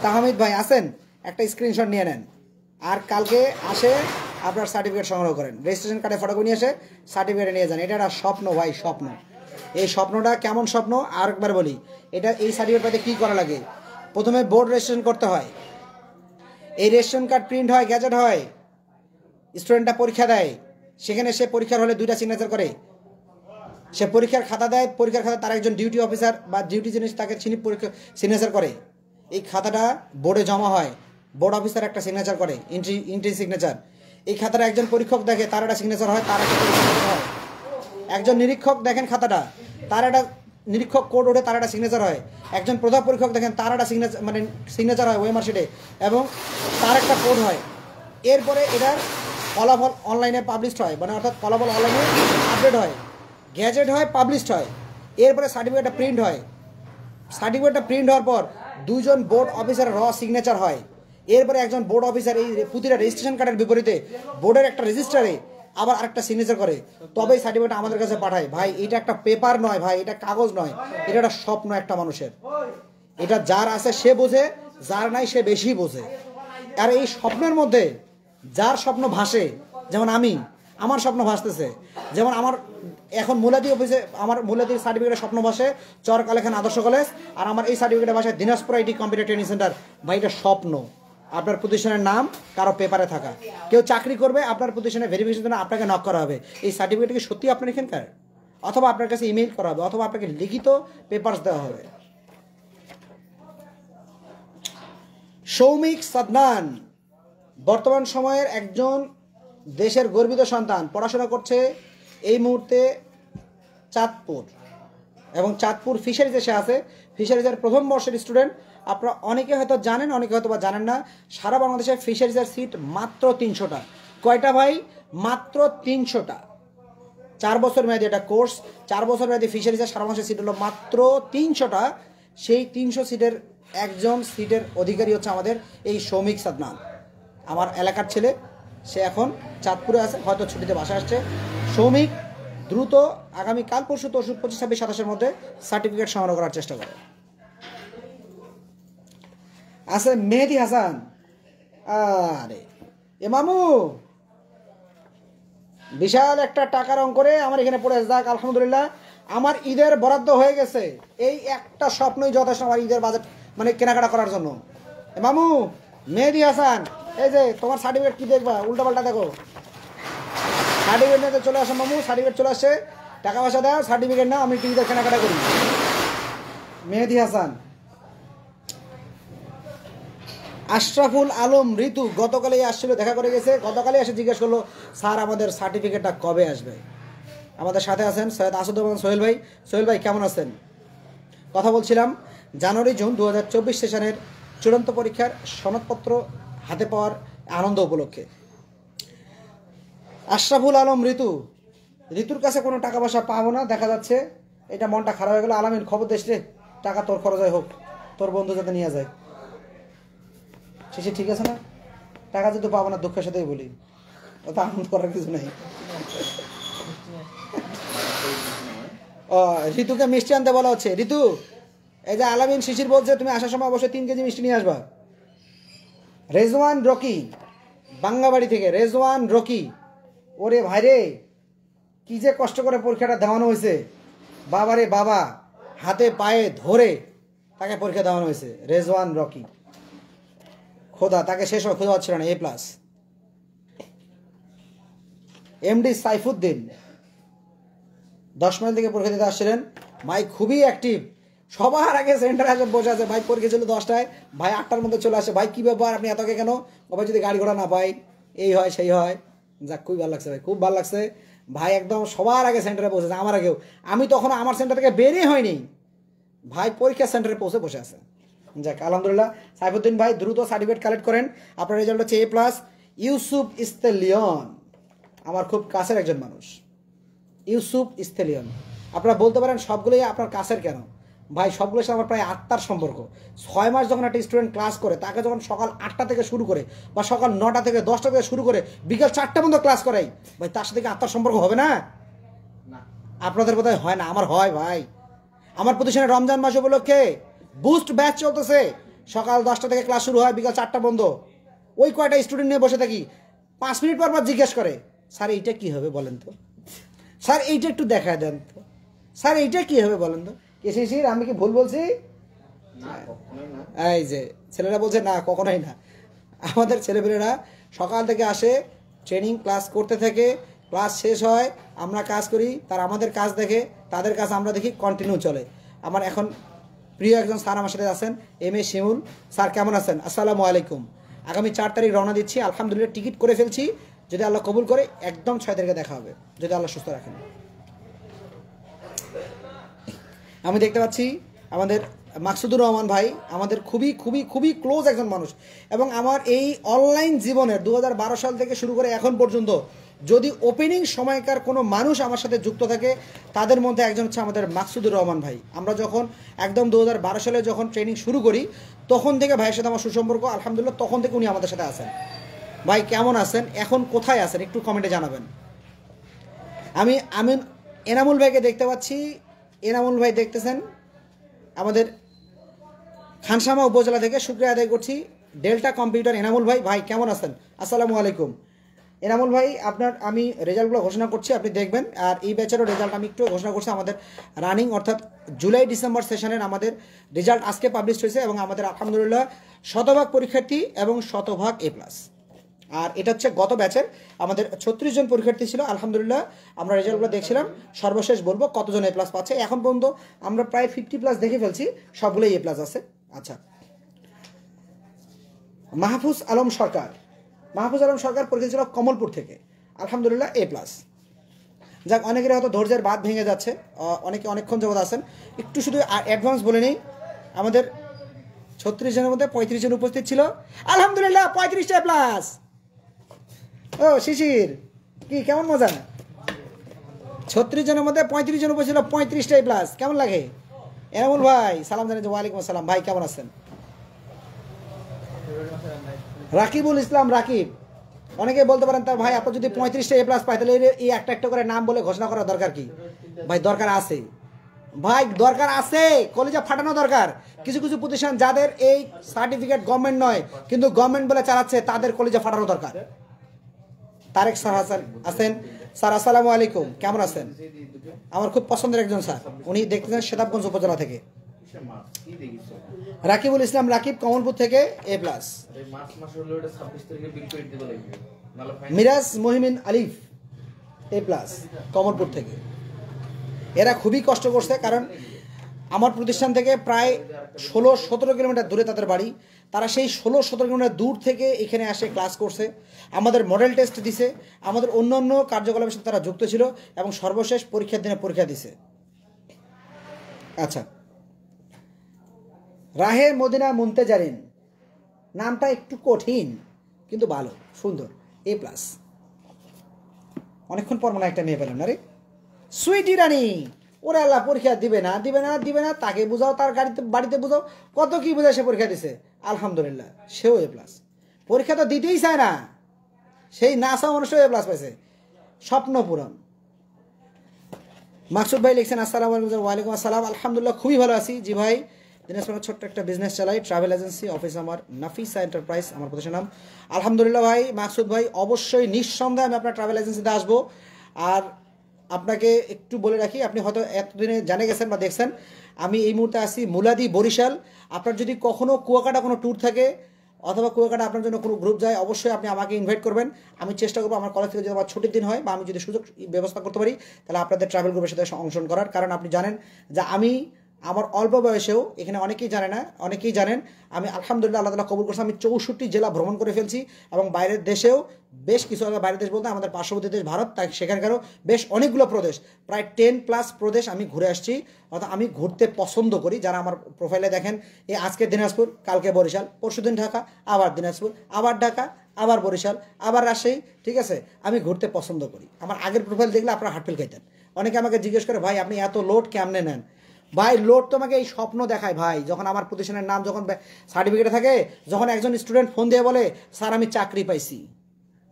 তাহমিদ ভাই আছেন, একটা স্ক্রিনশট নিয়ে নেন, আর কালকে আসে আপনার সার্টিফিকেট সংগ্রহ করেন। রেজিস্ট্রেশন কার্ডে ফটো নিয়ে এসে সার্টিফিকেট নিয়ে যান। এটা একটা স্বপ্ন ভাই, স্বপ্ন। এই স্বপ্নটা কেমন স্বপ্ন আর একবার বলি, এটা এই সার্টিফিকেট পাইতে কী করা লাগে? প্রথমে বোর্ড রেজিস্ট্রেশন করতে হয়, এই রেজিস্ট্রেশন কার্ড প্রিন্ট হয়, গ্যাজেট হয়, স্টুডেন্টটা পরীক্ষা দেয়, সেখানে সে পরীক্ষার হলে 2টা সিগনেচার করে, সে পরীক্ষার খাতা দেয়, পরীক্ষার খাতা তার একজন ডিউটি অফিসার বা ডিউটি জিনিস তাকে পরীক্ষা সিগনেচার করে। এই খাতাটা বোর্ডে জমা হয়, বোর্ড অফিসার একটা সিগনেচার করে, এন্ট্রি সিগনেচার। এই খাতাটা একজন পরীক্ষক দেখে, তার একটা সিগনেচার হয়, তার একটা সিগনেচার হয়। একজন নিরীক্ষক দেখেন খাতাটা, তার একটা নিরীক্ষক কোড ওঠে, তার একটা সিগনেচার হয়। একজন প্রধান পরীক্ষক দেখেন, তার একটা সিগনেচার হয় ওয়েমার শিটে এবং তার একটা কোড হয়। এরপরে এটার ফলাফল অনলাইনে পাবলিশড হয়, মানে অর্থাৎ ফলাফল অনলাইনে আপডেট হয়, গ্যাজেট হয়, পাবলিশড হয়। এরপরে সার্টিফিকেটটা প্রিন্ট হয়। সার্টিফিকেটটা প্রিন্ট হওয়ার পর 2জন বোর্ড অফিসারের সিগনেচার হয়। এরপরে একজন বোর্ড অফিসার এই প্রতিটা রেজিস্ট্রেশন কার্ডের বিপরীতে বোর্ডের একটা রেজিস্টারে আবার আরেকটা সিগনেচার করে, তবেই সার্টিফিকেট আমাদের কাছে পাঠায়। ভাই এটা একটা পেপার নয় ভাই, এটা কাগজ নয়, এটা একটা স্বপ্ন একটা মানুষের। এটা যার আছে সে বোঝে, যার নাই সে বেশি বোঝে। আর এই স্বপ্নের মধ্যে যার স্বপ্ন ভাসে, যেমন আমার স্বপ্ন ভাসতেছে, যেমন আমার এখন মুলাদি অফিসে আমার মুলাদির সার্টিফিকেটের স্বপ্ন ভাসে চরকালেখান আদর্শ কলেজ, আর আমার এই সার্টিফিকেটের ভাষায় Dinajpur IT computer training centre. ভাই এটা স্বপ্ন, আপনার প্রতিষ্ঠানের নাম কারো পেপারে থাকা, কেউ চাকরি করবে, আপনার প্রতিষ্ঠানে ভেরিফিকেশনের জন্য আপনাকে নক করা হবে, এই সার্টিফিকেট কি সত্যি আপনার এখানকার, অথবা আপনার কাছে ইমেইল করা হবে, অথবা আপনাকে লিখিত পেপারস দেওয়া হবে। সৌমিক সাদনান বর্তমান সময়ের একজন দেশের গর্বিত সন্তান, পড়াশোনা করছে এই মুহূর্তে চাঁদপুর, এবং চাঁদপুর ফিশারিজে সে আছে, ফিশারিজের প্রথম বর্ষের স্টুডেন্ট। আপনারা অনেকে হয়তো জানেন, অনেকে হয়তো বা জানেন না, সারা বাংলাদেশে ফিশারিজের সিট মাত্র 300টা। কয়টা ভাই? মাত্র 300টা। 4 বছর মেয়াদী একটা কোর্স, 4 বছর মেয়াদী ফিশারিজের সারা মাসের সিট হলো মাত্র 300টা। সেই 300 সিটের একজন সিটের অধিকারী হচ্ছে আমাদের এই সৌমিক সাদনান, আমার এলাকার ছেলে। সে এখন চাঁদপুরে আছে, হয়তো ছুটিতে বাসা আসছে। সৌমিক দ্রুত আগামী কাল পরশু 25, 26, 27 মধ্যে সার্টিফিকেট সংগ্রহ করার চেষ্টা করে। আছে মেহেদি হাসান, আরে এ মামু বিশাল একটা টাকার অঙ্করে আমার এখানে পড়ে যাক, আলহামদুলিল্লাহ আমার ঈদের বরাদ্দ হয়ে গেছে। এই একটা স্বপ্নই যথেষ্ট আমার ঈদের বাজেট মানে কেনাকাটা করার জন্য। মামু মেহেদি হাসান, এই যে তোমার সার্টিফিকেট কি দেখবা, উল্টাপাল্টা দেখো, সার্টিফিকেট নিতে চলে আসো মামু, সার্টিফিকেট চলে আসে, টাকা পয়সা দাও, সার্টিফিকেট নাও, আমি টিভিতে কেনাকাটা করি। মেহেদি হাসান। আশরাফুল আলম ঋতু গতকালই আসছিল, দেখা করে গেছে, গতকালই এসে জিজ্ঞেস করলো স্যার আমাদের সার্টিফিকেটটা কবে আসবে। আমাদের সাথে আছেন সৈয়দ আসাদুজ্জামান সোহেল ভাই। সোহেল ভাই কেমন আছেন? কথা বলছিলাম জানুয়ারি জুন 2024 সেশনের চূড়ান্ত পরীক্ষার সনদপত্র হাতে পাওয়ার আনন্দ উপলক্ষে। আশরাফুল আলম ঋতু, ঋতুর কাছে কোনো টাকা পয়সা পাবো না, দেখা যাচ্ছে এটা মনটা খারাপ হয়ে গেল। আলামিন খবর দিস রে, টাকা তোর খরচ হোক, তোর বন্ধু যাতে নিয়ে যায়। শেষে ঠিক আছে না, টাকা যদি পাবো না দুঃখের সাথেই বলি, অত আনন্দ করার কিছু নেই। ও ঋতুকে মিষ্টি আনতে বলা হচ্ছে। ঋতু, এই যে আলামিন শিশির বলছে তুমি আসার সময় অবশ্যই 3 কেজি মিষ্টি নিয়ে আসবা। রেজওয়ান রকি বাঙ্গাবাড়ি থেকে, রেজওয়ান রকি, ওরে ভাইরে কি যে কষ্ট করে পরীক্ষাটা দেওয়ানো হয়েছে, বাবারে বাবা, হাতে পায়ে ধরে তাকে পরীক্ষা দেওয়ানো হয়েছে। রেজওয়ান রকি, খোদা তাকে শেষ খোঁজা হচ্ছিল না। A+। এমডি সাইফুদ্দিন 10 মাইল থেকে পরীক্ষা দিতে আসছিলেন। ভাই খুবই অ্যাক্টিভ, সবার আগে সেন্টারে আসে বসে আছে। ভাই পরীক্ষা ছিল 10টায়, ভাই 8টার মধ্যে চলে আসে। ভাই কী ব্যাপার, আপনি এতকে কেন? ভাই যদি গাড়ি ঘোড়া না পাই, এই হয় সেই হয়। যাক খুবই ভালো লাগছে ভাই, খুব ভালো লাগছে। ভাই একদম সবার আগে সেন্টারে পৌঁছেছে, আমার আগেও। আমি তখন আমার সেন্টার থেকে বেরিয়ে হয়নি, ভাই পরীক্ষা সেন্টারে পৌঁছে বসে আছে। যাক আলহামদুলিল্লাহ। সাইফুদ্দিন ভাই দ্রুত সার্টিফিকেট কালেক্ট করেন, আপনার রেজাল্ট হচ্ছে A+। ইউসুফ ইস্তেলিয়ন আমার খুব কাছের একজন মানুষ, ইউসুফ ইস্তেলিয়ন। আপনারা বলতে পারেন সবগুলোই আপনার কাছের কেন? ভাই সবগুলোর সাথে আমার প্রায় আত্মার সম্পর্ক। 6 মাস যখন একটা স্টুডেন্ট ক্লাস করে, তাকে যখন সকাল 8টা থেকে শুরু করে বা সকাল 9টা থেকে 10টা থেকে শুরু করে বিকাল 4টা পর্যন্ত ক্লাস করাই, ভাই তার সাথে কি আত্মার সম্পর্ক হবে না? আপনাদের বোধহয় হয় না, আমার হয় ভাই। আমার প্রতিষ্ঠানে রমজান মাস উপলক্ষে বুস্ট ব্যাচ চলতেছে, সকাল 10টা থেকে ক্লাস শুরু হয়, বিকাল 4টা বন্ধ। ওই কয়টা স্টুডেন্ট নিয়ে বসে থাকি, 5 মিনিট পর পর জিজ্ঞেস করে, স্যার এইটা কী হবে বলেন তো, স্যার এইটা একটু দেখা দেন তো, স্যার এইটা কী হবে বলেন তো। শিশির আমি কি ভুল বলছি? এই যে ছেলেরা বলছে না, কখনোই না। আমাদের ছেলেপেলেরা সকাল থেকে আসে, ট্রেনিং ক্লাস করতে থাকে, ক্লাস শেষ হয়, আমরা কাজ করি, তারা আমাদের কাজ দেখে, তাদের কাজ আমরা দেখি, কন্টিনিউ চলে। আমার এখন প্রিয় একজন স্যার আমার সাথে আছেন, MA শিমুল স্যার, কেমন আছেন? আসসালামু আলাইকুম। আগামী 4 তারিখ রওনা দিচ্ছি, আলহামদুলিল্লাহ টিকিট করে ফেলছি, যদি আল্লাহ কবুল করে একদম 6 তারিখে দেখা হবে, যদি আল্লাহ সুস্থ রাখেন। আমি দেখতে পাচ্ছি আমাদের মাকসুদুর রহমান ভাই, আমাদের খুবই খুবই খুবই ক্লোজ একজন মানুষ, এবং আমার এই অনলাইন জীবনের 2012 সাল থেকে শুরু করে এখন পর্যন্ত যদি ওপেনিং সময়কার কোনো মানুষ আমার সাথে যুক্ত থাকে, তাদের মধ্যে একজন হচ্ছে আমাদের মাকসুদুর রহমান ভাই। আমরা যখন একদম 2012 সালে যখন ট্রেনিং শুরু করি, তখন থেকে ভাইয়ের সাথে আমার সুসম্পর্ক, আলহামদুলিল্লাহ তখন থেকে উনি আমাদের সাথে আছেন। ভাই কেমন আছেন, এখন কোথায় আছেন, একটু কমেন্টে জানাবেন। আমি এনামুল ভাইকে দেখতে পাচ্ছি, এনামুল ভাই দেখতেছেন আমাদের খানসামা উপজেলা থেকে, শুকরিয়া আদায় করছি। ডেল্টা কম্পিউটার এনামুল ভাই, ভাই কেমন আছেন? আসসালামু আলাইকুম। এনামুল ভাই আপনার আমি রেজাল্টগুলো ঘোষণা করছি, আপনি দেখবেন। আর এই ব্যাচেরও রেজাল্ট আমি একটু ঘোষণা করছি। আমাদের রানিং অর্থাৎ জুলাই ডিসেম্বর সেশনের আমাদের রেজাল্ট আজকে পাবলিশ হয়েছে, এবং আমাদের আলহামদুলিল্লাহ 100% পরীক্ষার্থী এবং 100% A+। আর এটা হচ্ছে গত ব্যাচের আমাদের 36 জন পরীক্ষার্থী ছিল। আলহামদুলিল্লাহ আমরা রেজাল্টগুলো দেখছিলাম, সর্বশেষ বলবো কতজন A+ পাচ্ছে। এখন পর্যন্ত আমরা প্রায় 50+ দেখে ফেলছি, সবগুলোই A+ আছে। আচ্ছা, মাহফুজ আলম সরকার, মাহফুজ আলম সরকার পরীক্ষা ছিল কমলপুর থেকে, আলহামদুলিল্লাহ A+। যাক, অনেকের হয়তো ধৈর্যের বাঁধ ভেঙে যাচ্ছে, অনেকে অনেকক্ষণ যাবত আছেন। একটু শুধু অ্যাডভান্স বলে নেই, আমাদের 36 জনের মধ্যে 35 জন উপস্থিত ছিল, আলহামদুলিল্লাহ 35টা A+। ও শিশির কি কেমন মজা, 36 জনের মধ্যে 35 জন উপস্থিত ছিল, 35টা A+, কেমন লাগে? এনামুল ভাই সালাম জানাই। ওয়ালাইকুম আসসালাম ভাই, কেমন আছেন? রাকিবুল ইসলাম রাকিব, অনেকে বলতে পারেন তার ভাই আপনার যদি 35টা A+ পায়, তাহলে এই একটা একটা করে নাম বলে ঘোষণা করার দরকার কি? ভাই দরকার আছে, ভাই দরকার আছে, কলেজে ফাটানো দরকার। কিছু কিছু প্রতিষ্ঠান যাদের এই সার্টিফিকেট গভর্নমেন্ট নয় কিন্তু গভর্নমেন্ট বলে চালাচ্ছে, তাদের কলেজে ফাটানো দরকার। তারেক স্যার আছেন স্যার, আসসালামু আলাইকুম, কেমন আছেন? আমার খুব পছন্দের একজন স্যার, উনি দেখতেছেন সেতাবগঞ্জ উপজেলা থেকে। রাকিবুল ইসলাম রাকিব কমলপুর থেকে A+। Miraj মহিমিন Alif A+ Kamalpur থেকে। এরা খুবই কষ্ট করছে, কারণ আমার প্রতিষ্ঠান থেকে প্রায় 16-17 কিলোমিটার দূরে তাদের বাড়ি। তারা সেই 16-17 কিলোমিটার দূর থেকে এখানে আসে ক্লাস করছে, আমাদের মডেল টেস্ট দিছে, আমাদের অন্য অন্য কার্যকলাপের সাথে তারা যুক্ত ছিল, এবং সর্বশেষ পরীক্ষার দিনে পরীক্ষা দিছে। আচ্ছা, রাহে মদিনা মুন্তেজারিন, নামটা একটু কঠিন কিন্তু ভালো সুন্দর, A+। অনেকক্ষণ পর মনে একটা মেয়ে পেলাম না রে, সুইটি রানী, ওরে আল্লাহ পরীক্ষা দিবে না দিবে না দিবে না, তাকে বুঝাও, তার বাড়িতে বুঝাও, কত কি বোঝায়, সে পরীক্ষা দিছে, আলহামদুলিল্লাহ সেও এ প্লাস। পরীক্ষা তো দিতেই চায় না, সেই নাসা মানুষও এ প্লাস পাইছে, স্বপ্ন পূরণ। মাকসুদ ভাই লিখছেন আসসালামু আলাইকুম। ওয়ালাইকুম আসসালাম, আলহামদুলিল্লাহ খুবই ভালো আছি। জি ভাই, দিনাজপুরের ছোট্ট একটা বিজনেস চালাই, ট্রাভেল এজেন্সি, অফিস আমার নাফিসা এন্টারপ্রাইজ আমার প্রতিষ্ঠান নাম। আলহামদুলিল্লাহ ভাই মাকসুদ ভাই, অবশ্যই নিঃসন্দেহে আমি আপনার ট্রাভেল এজেন্সিতে আসবো। আর আপনাকে একটু বলে রাখি, আপনি হয়তো এতদিনে জানে গেছেন বা দেখছেন, আমি এই মুহূর্তে আসি মুলাদি বরিশাল। আপনার যদি কখনো কুয়াকাটা কোনো ট্যুর থাকে অথবা কুয়াকাটা আপনার জন্য কোনো গ্রুপ যায়, অবশ্যই আপনি আমাকে ইনভাইট করবেন। আমি চেষ্টা করবো আমার কলেজ থেকে যদি আমার ছুটির দিন হয় বা আমি যদি সুযোগ ব্যবস্থা করতে পারি, তাহলে আপনাদের ট্রাভেল গ্রুপের সাথে অংশগ্রহণ করার। কারণ আপনি জানেন যে আমি আমার অল্প বয়সেও, এখানে অনেকেই জানে না, অনেকেই জানেন, আমি আলহামদুলিল্লাহ আল্লাহ তাআলা কবুল করছি, আমি 64 জেলা ভ্রমণ করে ফেলছি এবং বাইরের দেশেও বেশ কিছু, বাইরের দেশ বলতে আমাদের পার্শ্ববর্তী দেশ ভারত, তাই সেখানকারও বেশ অনেকগুলো প্রদেশ, প্রায় 10+ প্রদেশ আমি ঘুরে আসছি। অর্থাৎ আমি ঘুরতে পছন্দ করি। যারা আমার প্রোফাইলে দেখেন, এই আজকে দিনাজপুর, কালকে বরিশাল, পরশুদিন ঢাকা, আবার দিনাজপুর, আবার ঢাকা, আবার বরিশাল, আবার রাজশাহী, ঠিক আছে, আমি ঘুরতে পছন্দ করি। আমার আগের প্রোফাইল দেখলে আপনারা হার্টফেল খাইতেন। অনেকে আমাকে জিজ্ঞেস করে, ভাই আপনি এত লোড কেমনে নেন? ভাই লোড তোমাকে এই স্বপ্ন দেখায় ভাই, যখন আমার প্রতিষ্ঠানের নাম যখন সার্টিফিকেটে থাকে, যখন একজন স্টুডেন্ট ফোন দিয়ে বলে, স্যার আমি চাকরি পাইছি,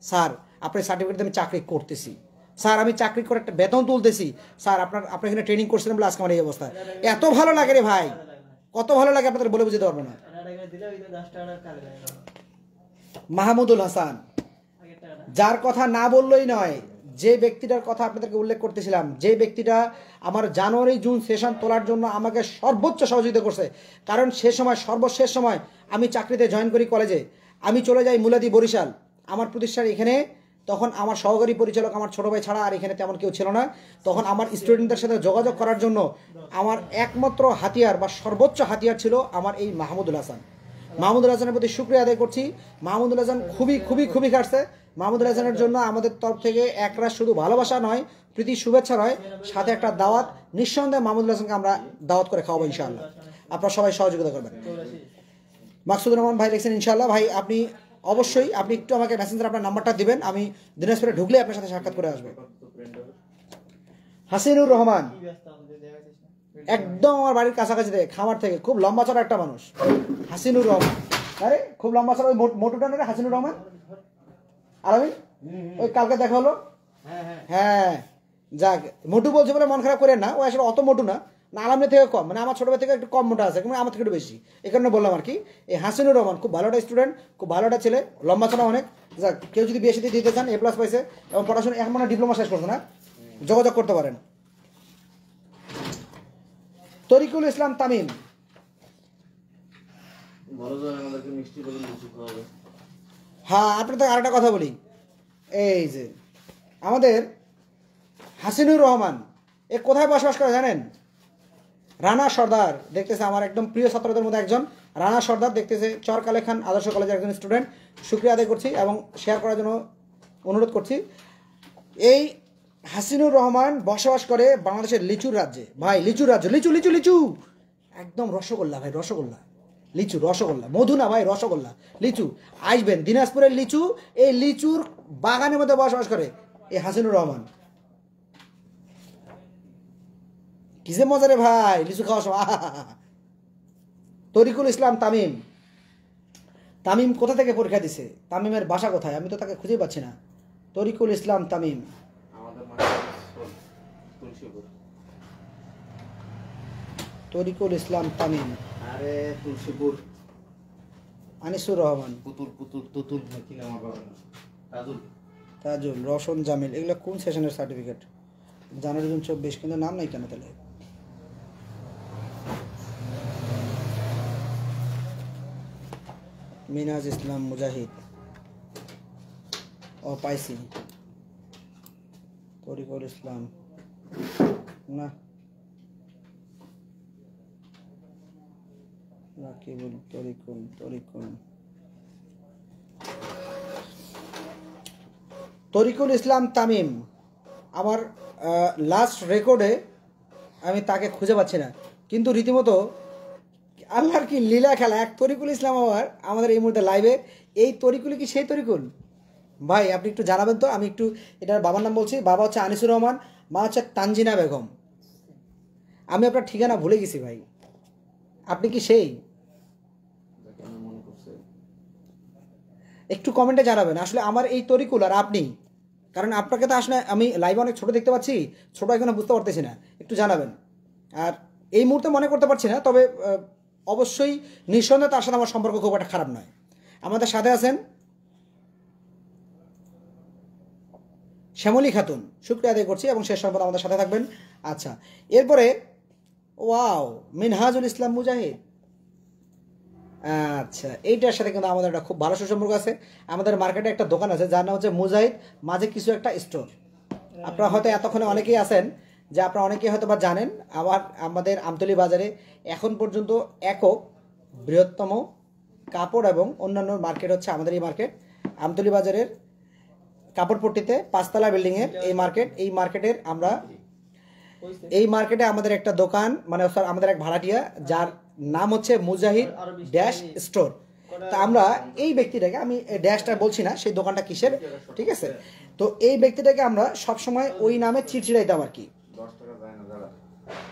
স্যার আপনার সার্টিফিকেটে আমি চাকরি করতেছি, স্যার আমি চাকরি করে একটা বেতন তুলতেছি, স্যার আপনার এখানে ট্রেনিং করছিলেন বলে আজকে আমার এই অবস্থা, এত ভালো লাগে রে ভাই, কত ভালো লাগে আপনাদের বলে বুঝতে পারবো না। মাহমুদুল হাসান, যার কথা না বললেই নয়, যে ব্যক্তিটার কথা আপনাদেরকে উল্লেখ করতেছিলাম, যে ব্যক্তিটা আমার জানুয়ারি জুন সেশন তোলার জন্য আমাকে সর্বোচ্চ সহযোগিতা করছে। কারণ সে সময়, সর্বশেষ সময় আমি চাকরিতে জয়েন করি কলেজে, আমি চলে যাই মুলাদি বরিশাল, আমার প্রতিষ্ঠান এখানে, তখন আমার সহকারী পরিচালক আমার ছোটো ভাই ছাড়া আর এখানে তেমন কেউ ছিল না। তখন আমার স্টুডেন্টদের সাথে যোগাযোগ করার জন্য আমার একমাত্র হাতিয়ার বা সর্বোচ্চ হাতিয়ার ছিল আমার এই মাহমুদুল হাসান। মাহমুদুল হাসানের প্রতি শুকরিয়া আদায় করছি। মাহমুদুল হাসান খুবই খুবই খুবই কাটছে। মাহমুদুল হাসানের জন্য আমাদের তরফ থেকে একরা শুধু ভালোবাসা নয়, প্রীতি শুভেচ্ছা নয়, সাথে একটা দাওয়াত। নিঃসন্দেহে মাহমুদুল হাসানকে আমরা দাওয়াত করে খাওয়াবো ইনশাআল্লাহ, আপনারা সবাই সহযোগিতা করবেন। মাকসুদুর রহমান ভাই লিখছেন ইনশাআল্লাহ। ভাই আপনি অবশ্যই, আপনি একটু আমাকে মেসেঞ্জারে আপনার নাম্বারটা দিবেন, আমি দিনাজপুরে ঢুকলে আপনার সাথে সাক্ষাৎ করে আসবো। হাসিনুর রহমান, একদম আমার বাড়ির কাছাকাছি থেকে, খামার থেকে, খুব লম্বা চড়া একটা মানুষ। হাসিনুর রহমান, আরে খুব লম্বা চড়া, ওই মোটুটা না হাসিনুর রহমান? আর আমি ওই কালকে দেখা হলো, হ্যাঁ যাক, মোটু বলছে বলে মন খারাপ করেন না, ও আসলে অত মোটু না, না আলামের থেকে কম, মানে আমার ছোট ভাই থেকে একটু কম মোটা আছে, কিন্তু আমার থেকে একটু বেশি, এই কারণে বললাম আর কি। এই হাসিনুর রহমান খুব ভালো একটা স্টুডেন্ট, খুব ভালো একটা ছেলে, লম্বা চড়া অনেক। যাক, কেউ যদি বিয়ে সাথে দিতে চান, A+ পাইছে এবং পড়াশোনা এখন মানে ডিপ্লোমা শেষ করছে না, যোগাযোগ করতে পারেন। তরিকুল ইসলাম তামিম, হ্যাঁ আপনাদের আরেকটা কথা বলি, এই যে আমাদের হাসিনুর রহমান এ কোথায় বসবাস করে জানেন? রানা সর্দার, দেখতেছে আমার একদম প্রিয় ছাত্রদের মধ্যে একজন, রানা সর্দার দেখতেছে, চরকালে খান আদর্শ কলেজের একজন স্টুডেন্ট। শুক্রিয়া আদায় করছি এবং শেয়ার করার জন্য অনুরোধ করছি। এই হাসিনুর রহমান বসবাস করে বাংলাদেশের লিচুর রাজ্যে। ভাই লিচুর রাজ্য, লিচু লিচু লিচু, একদম রসগোল্লা ভাই, রসগোল্লা, লিচু রসগোল্লা, মধু না ভাই, রসগোল্লা লিচু। আসবেন দিনাজপুরের লিচু, এই লিচুর বাগানের মধ্যে বসবাস করে এই হাসিনুর রহমান। কিসে মজা রে ভাই লিচু খাওয়ার সময়। তরিকুল ইসলাম তামিম, তামিম কোথা থেকে পরীক্ষা দিছে? তামিমের বাসা কোথায়? আমি তো তাকে খুঁজে পাচ্ছি না। তরিকুল ইসলাম তামিম, তরিকুল ইসলাম তামিম, আরে তুলসীপুর। আনিসুর রহমান, তুতুল কি নাম আমার তাজুল, তাজুল, রওশন জামিল, এগুলো কোন সেশনের সার্টিফিকেট? জানুয়ারি জুন 24, কিন্তু নাম নাই কেন তাহলে? মিনাজ ইসলাম মুজাহিদ, ও পাইছি। তরিকুল ইসলাম না, রাকিবুল, তরিকুল তরিকুল ইসলাম তামিম। আমার লাস্ট রেকর্ডে আমি তাকে খুঁজে পাচ্ছি না, কিন্তু রীতিমতো আল্লাহর কি লীলা খেলা, এক তরিকুল ইসলাম আবার আমাদের এই মুহূর্তে লাইভে। এই তরিকুল কি সেই তরিকুল? ভাই আপনি একটু জানাবেন তো, আমি একটু, এটার বাবার নাম বলছি, বাবা হচ্ছে আনিসুর রহমান, মা হচ্ছে তানজিনা বেগম। আমি আপনার ঠিকানা ভুলে গেছি ভাই, আপনি কি সেই? যাকে আমি মনে করছি। একটু কমেন্টে জানাবেন আসলে আমার এই তরিকুল আর আপনি, কারণ আপনাকে তো আসলে আমি লাইভে অনেক ছোট দেখতে পাচ্ছি, ছোট এখানে বুঝতে পারতেছি না, একটু জানাবেন। আর এই মুহূর্তে মনে করতে পারছি না, তবে অবশ্যই নিঃসন্দেহে তার সাথে আমার সম্পর্ক খুব একটা খারাপ নয়। আমাদের সাথে আছেন শ্যামলী খাতুন, শুক্রিয়া আদায় করছি এবং শেষ সম্পর্কে আমাদের সাথে থাকবেন। আচ্ছা, এরপরে ওয়াও মিনহাজুল ইসলাম মুজাহিদ। আচ্ছা, এইটার সাথে কিন্তু আমাদের একটা খুব ভালো সুসম্পর্ক আছে। আমাদের মার্কেটে একটা দোকান আছে যার নাম হচ্ছে মুজাহিদ মাঝে কিছু একটা স্টোর। আপনারা হয়তো এতক্ষণে অনেকেই আছেন যে আপনারা অনেকেই হয়তো বা জানেন আমাদের আমতলী বাজারে এখন পর্যন্ত একক বৃহত্তম কাপড় এবং অন্যান্য মার্কেট হচ্ছে আমাদের এই মার্কেট আমতলী বাজারের কাপড়পট্টিতে 5 তলা বিল্ডিংয়ের এই মার্কেটে আমাদের একটা দোকান, মানে স্যার আমাদের এক ভাড়াটিয়া যার নাম হচ্ছে মুজাহিদ ড্যাশ স্টোর। তা আমরা এই ব্যক্তিটাকে, আমি ড্যাশটা বলছি না সেই দোকানটা কিসের, ঠিক আছে, তো এই ব্যক্তিটাকে আমরা সবসময় ওই নামে চিড়চিড়াইতাম আর কি। 10 টাকা যায় না দাদা।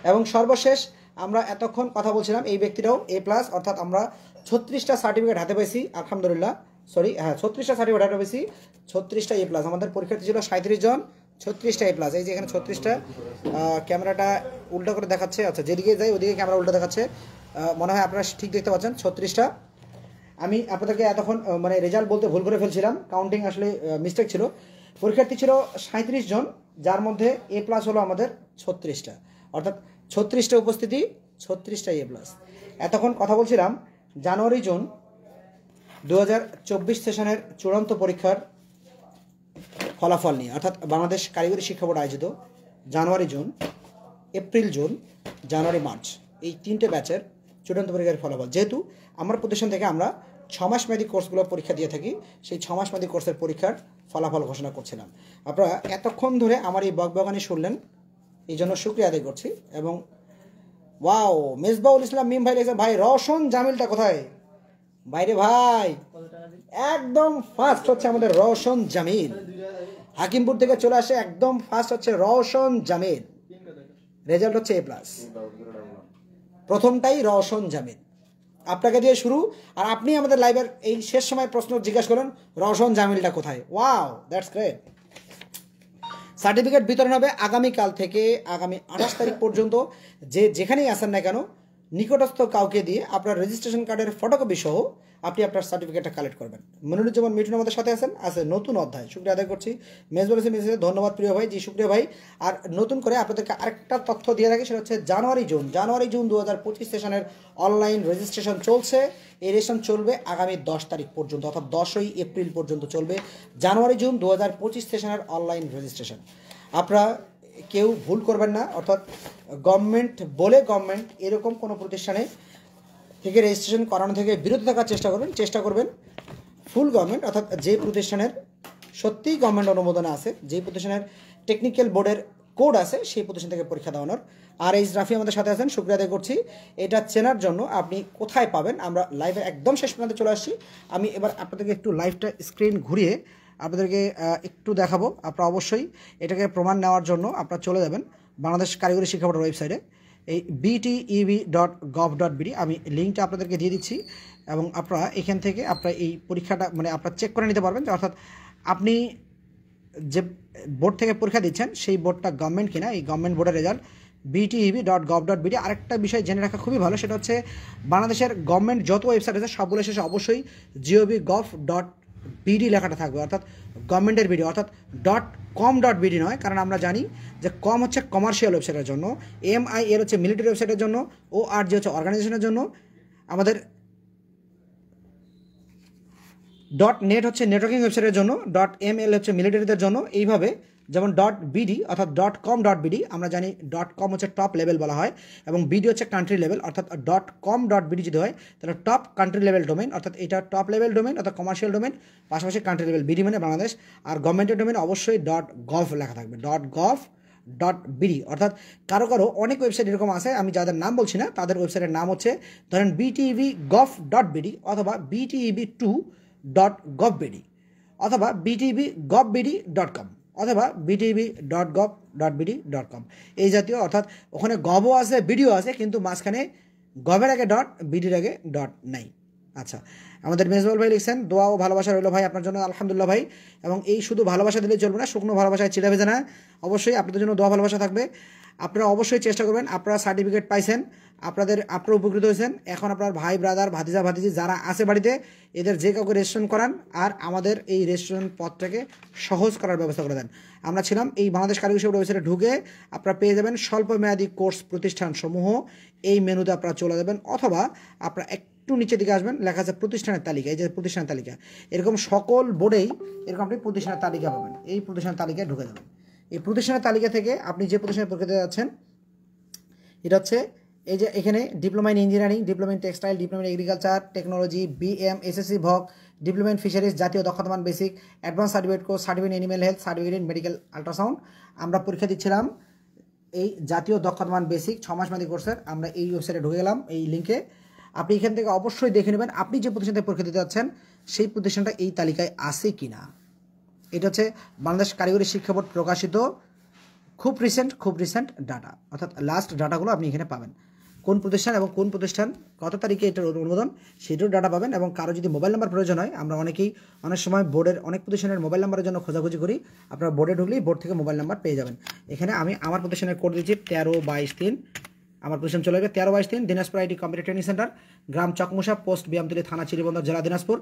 এবং সর্বশেষ আমরা এতক্ষণ কথা বলছিলাম, এই ব্যক্তিটাও A+, অর্থাৎ আমরা 36টা সার্টিফিকেট হাতে পেয়েছি আলহামদুলিল্লাহ। সরি, হ্যাঁ 36টা সার্টিফিকেট হাতে পেয়েছি, 36টা A+। আমাদের পরীক্ষার্থী ছিল 37 জন, 36টা A+। এই যে এখানে 36টা, ক্যামেরাটা উল্টো করে দেখাচ্ছে, আচ্ছা যেদিকে যাই ওদিকে ক্যামেরা উল্টো দেখাচ্ছে, মনে হয় আপনারা ঠিক দেখতে পাচ্ছেন 36টা। আমি আপনাদেরকে এতক্ষণ মানে রেজাল্ট বলতে ভুল করে ফেলছিলাম, কাউন্টিং আসলে মিস্টেক ছিল। পরীক্ষার্থী ছিল 37 জন, যার মধ্যে A+ হলো আমাদের 36টা, অর্থাৎ 36টা উপস্থিতি, 36টা A+। এতক্ষণ কথা বলছিলাম জানুয়ারি জুন 2024 সেশনের চূড়ান্ত পরীক্ষার ফলাফল নিয়ে, অর্থাৎ বাংলাদেশ কারিগরি শিক্ষা বোর্ড আয়োজিত জানুয়ারি জুন, এপ্রিল জুন, জানুয়ারি মার্চ এই 3টে ব্যাচের চূড়ান্ত পরীক্ষার ফলাফল। যেহেতু আমার প্রতিষ্ঠান থেকে আমরা 6 মাস মেয়াদী কোর্সগুলো পরীক্ষা দিয়ে থাকি, সেই 6 মাস মেয়াদী কোর্সের পরীক্ষার ফলাফল ঘোষণা করছিলাম। আপনারা এতক্ষণ ধরে আমার এই বকবকানি শুনলেন, এই জন্য শুক্রিয়া আদায় করছি। এবং ওয়াও, মেজবাউল ইসলাম মিম ভাই লিখেছেন, ভাই রওশন জামিলটা কোথায়? বাইরে ভাই, একদম ফার্স্ট হচ্ছে আমাদের রওশন জামিল, হাকিমপুর থেকে চলে আসে, একদম ফার্স্ট হচ্ছে রওশন জামিল, রেজাল্ট হচ্ছে A+। প্রথমটাই রওশন জামিল, আপনাকে দিয়ে শুরু। আর আপনি আমাদের লাইভের এই শেষ সময় প্রশ্ন জিজ্ঞাসা করেন রওশন জামিলটা কোথায়। Wow, that's great. সার্টিফিকেট বিতরণ হবে আগামীকাল থেকে আগামী 28 তারিখ পর্যন্ত। যেখানেই আসেন না কেন, নিকটস্থ কাউকে দিয়ে আপনার রেজিস্ট্রেশন কার্ডের ফটোকপি সহ আপনি আপনার সার্টিফিকেটটা কালেক্ট করবেন। মনিরুজ্জামান মিঠুন আমাদের সাথে আছে নতুন অধ্যায়, শুক্রিয়া আদায় করছি। মেজবাউল ইসলাম মেসেজে ধন্যবাদ প্রিয় ভাই, জি শুক্রিয়া ভাই। আর নতুন করে আপনাদেরকে আরেকটা তথ্য দিয়ে রাখি, সেটা হচ্ছে জানুয়ারি জুন 2025 সেশনের অনলাইন রেজিস্ট্রেশন চলছে। এই রেজিস্ট্রেশন চলবে আগামী 10 তারিখ পর্যন্ত, অর্থাৎ 10ই এপ্রিল পর্যন্ত চলবে জানুয়ারি জুন 2025 সেশনের অনলাইন রেজিস্ট্রেশন। আপনারা কেউ ভুল করবেন না, অর্থাৎ গভর্নমেন্ট এরকম কোনো প্রতিষ্ঠানে থেকে রেজিস্ট্রেশন করানো থেকে বিরত থাকার চেষ্টা করবেন ফুল গভর্নমেন্ট, অর্থাৎ যে প্রতিষ্ঠানের সত্যিই গভর্নমেন্ট অনুমোদনে আছে, যে প্রতিষ্ঠানের টেকনিক্যাল বোর্ডের কোড আছে, সেই প্রতিষ্ঠান থেকে পরীক্ষা দেওয়ানোর। আর এই রাফি আমাদের সাথে আছেন, শুক্রিয়া আদায় করছি। এটা চেনার জন্য আপনি কোথায় পাবেন, আমরা লাইভে একদম শেষ পর্যন্ত চলে আসছি। আমি এবার আপনাদেরকে একটু লাইভটা স্ক্রিন ঘুরিয়ে আপনাদেরকে একটু দেখাবো। আপনারা অবশ্যই এটাকে প্রমাণ নেওয়ার জন্য আপনারা চলে যাবেন বাংলাদেশ কারিগরি শিক্ষা বোর্ডের ওয়েবসাইটে, এই bteb.gov.bd, আমি লিঙ্কটা আপনাদেরকে দিয়ে দিচ্ছি। এবং আপনারা এখান থেকে আপনারা এই পরীক্ষাটা মানে আপনারা চেক করে নিতে পারবেন, অর্থাৎ আপনি যে বোর্ড থেকে পরীক্ষা দিচ্ছেন সেই বোর্ডটা গভর্নমেন্ট কিনা, এই গভর্নমেন্ট বোর্ডের রেজাল্ট bteb.gov.bd। আরেকটা বিষয় জেনে রাখা খুবই ভালো, সেটা হচ্ছে বাংলাদেশের গভর্নমেন্ট যত ওয়েবসাইট আছে সবগুলো শেষে অবশ্যই gov.bd লেখাটা থাকবে, অর্থাৎ গভর্নমেন্টের বিডি, অর্থাৎ .com.bd নয়, কারণ আমরা জানি যে কম হচ্ছে কমার্শিয়াল ওয়েবসাইটের জন্য, MIL হচ্ছে মিলিটারি ওয়েবসাইটের জন্য, ORG হচ্ছে অর্গানাইজেশনের জন্য, আমাদের .net হচ্ছে নেটওয়ার্কিং ওয়েবসাইটের জন্য, .ml হচ্ছে মিলিটারিদের জন্য। এইভাবে যেমন .bd অর্থাৎ .com.bd, আমরা জানি .com হচ্ছে টপ লেভেল বলা হয় এবং BD হচ্ছে কান্ট্রি লেভেল, অর্থাৎ .com.bd যদি হয় তাহলে টপ কান্ট্রি লেভেল ডোমেন, অর্থাৎ এটা টপ লেভেল ডোমেন অর্থাৎ কমার্শিয়াল ডোমেন, পাশাপাশি কান্ট্রি লেভেল BD মানে বাংলাদেশ। আর গভর্নমেন্টের ডোমেন অবশ্যই .gov লেখা থাকবে, .gov.bd। অর্থাৎ কারো অনেক ওয়েবসাইট এরকম আছে, আমি যাদের নাম বলছি না তাদের ওয়েবসাইটের নাম হচ্ছে ধরেন btv.gov.bd অথবা bteb2.gov.bd অথবা btb.gov.bd.com অথবা btb.gov.bd.com এই জাতীয়, অর্থাৎ ওখানে গভও আছে, বিডিও আছে, কিন্তু মাঝখানে গভের আগে ডট, বিডির আগে ডট নাই। আচ্ছা, আমাদের মেজবাউল ভাই লিখছেন, দোয়া ও ভালোবাসা রইল ভাই আপনার জন্য। আলহামদুলিল্লাহ ভাই। এবং এই শুধু ভালোবাসা দিলেই চলবে না, শুকনো ভালোবাসায় চিড়া ভেজে না, অবশ্যই আপনাদের জন্য দোয়া ভালোবাসা থাকবে। আপনারা অবশ্যই চেষ্টা করবেন, আপনারা সার্টিফিকেট পাইছেন, আপনারা উপকৃত হয়েছেন, এখন আপনার ভাই ব্রাদার ভাতিজা ভাতিজি যারা আছে বাড়িতে এদের যে কাউকে রেজিস্ট্রেশন করান, আর আমাদের এই রেজিস্ট্রেশন পথটাকে সহজ করার ব্যবস্থা করে দেন। আমরা ছিলাম এই বাংলাদেশ কারিগরি শিক্ষা ওয়েবসাইটে ঢুকে আপনারা পেয়ে যাবেন স্বল্প মেয়াদী কোর্স প্রতিষ্ঠান সমূহ, এই মেনুতে আপনারা চলে যাবেন, অথবা আপনারা একটু নিচের দিকে আসবেন, লেখা আছে প্রতিষ্ঠানের তালিকা, এই যে প্রতিষ্ঠানের তালিকা, এরকম সকল বোর্ডেই এরকম আপনি প্রতিষ্ঠানের তালিকা পাবেন, এই প্রতিষ্ঠানের তালিকায় ঢুকে যাবেন। এই প্রতিষ্ঠানের তালিকা থেকে আপনি যে প্রতিষ্ঠানে পরীক্ষা দিতে যাচ্ছেন, এটা হচ্ছে এই যে এখানে diploma in engineering, diploma in textile, diploma in agriculture technology, BM, SSC voc, diploma in fisheries, জাতীয় দক্ষতামান basic, advance certificate course, certificate in animal health, certificate in medical ultrasound. আমরা পরীক্ষা দিচ্ছিলাম এই জাতীয় দক্ষতামান বেসিক 6 মাস মেয়াদী কোর্সের। আমরা এই ওয়েবসাইটে ঢুকে গেলাম, এই লিঙ্কে আপনি এখান থেকে অবশ্যই দেখে নেবেন আপনি যে প্রতিষ্ঠান থেকে পরীক্ষা দিতে যাচ্ছেন সেই প্রতিষ্ঠানটা এই তালিকায় আছে কিনা। এটা হচ্ছে বাংলাদেশ কারিগরি শিক্ষা বোর্ড প্রকাশিত খুব রিসেন্ট ডাটা, অর্থাৎ লাস্ট ডাটাগুলো আপনি এখানে পাবেন, কোন প্রতিষ্ঠান এবং কোন প্রতিষ্ঠান কত তারিখে এটার অনুমোদন সেটাও ডাটা পাবেন। এবং কারো যদি মোবাইল নাম্বার প্রয়োজন হয়, আমরা অনেক সময় বোর্ডের অনেক প্রতিষ্ঠানের মোবাইল নাম্বারের জন্য খোঁজাখুঁজি করি, আপনারা বোর্ডে ঢুকলেই বোর্ড থেকে মোবাইল নাম্বার পেয়ে যাবেন। এখানে আমি আমার প্রতিষ্ঠানের কোড দিচ্ছি 1322 আমার প্রতিষ্ঠান চলে যাবে 1322 Dinajpur IT computer training centre, গ্রাম চকমুসা, পোস্ট বিয়ামতলী, থানা চিরিবন্দর, জেলা দিনাজপুর।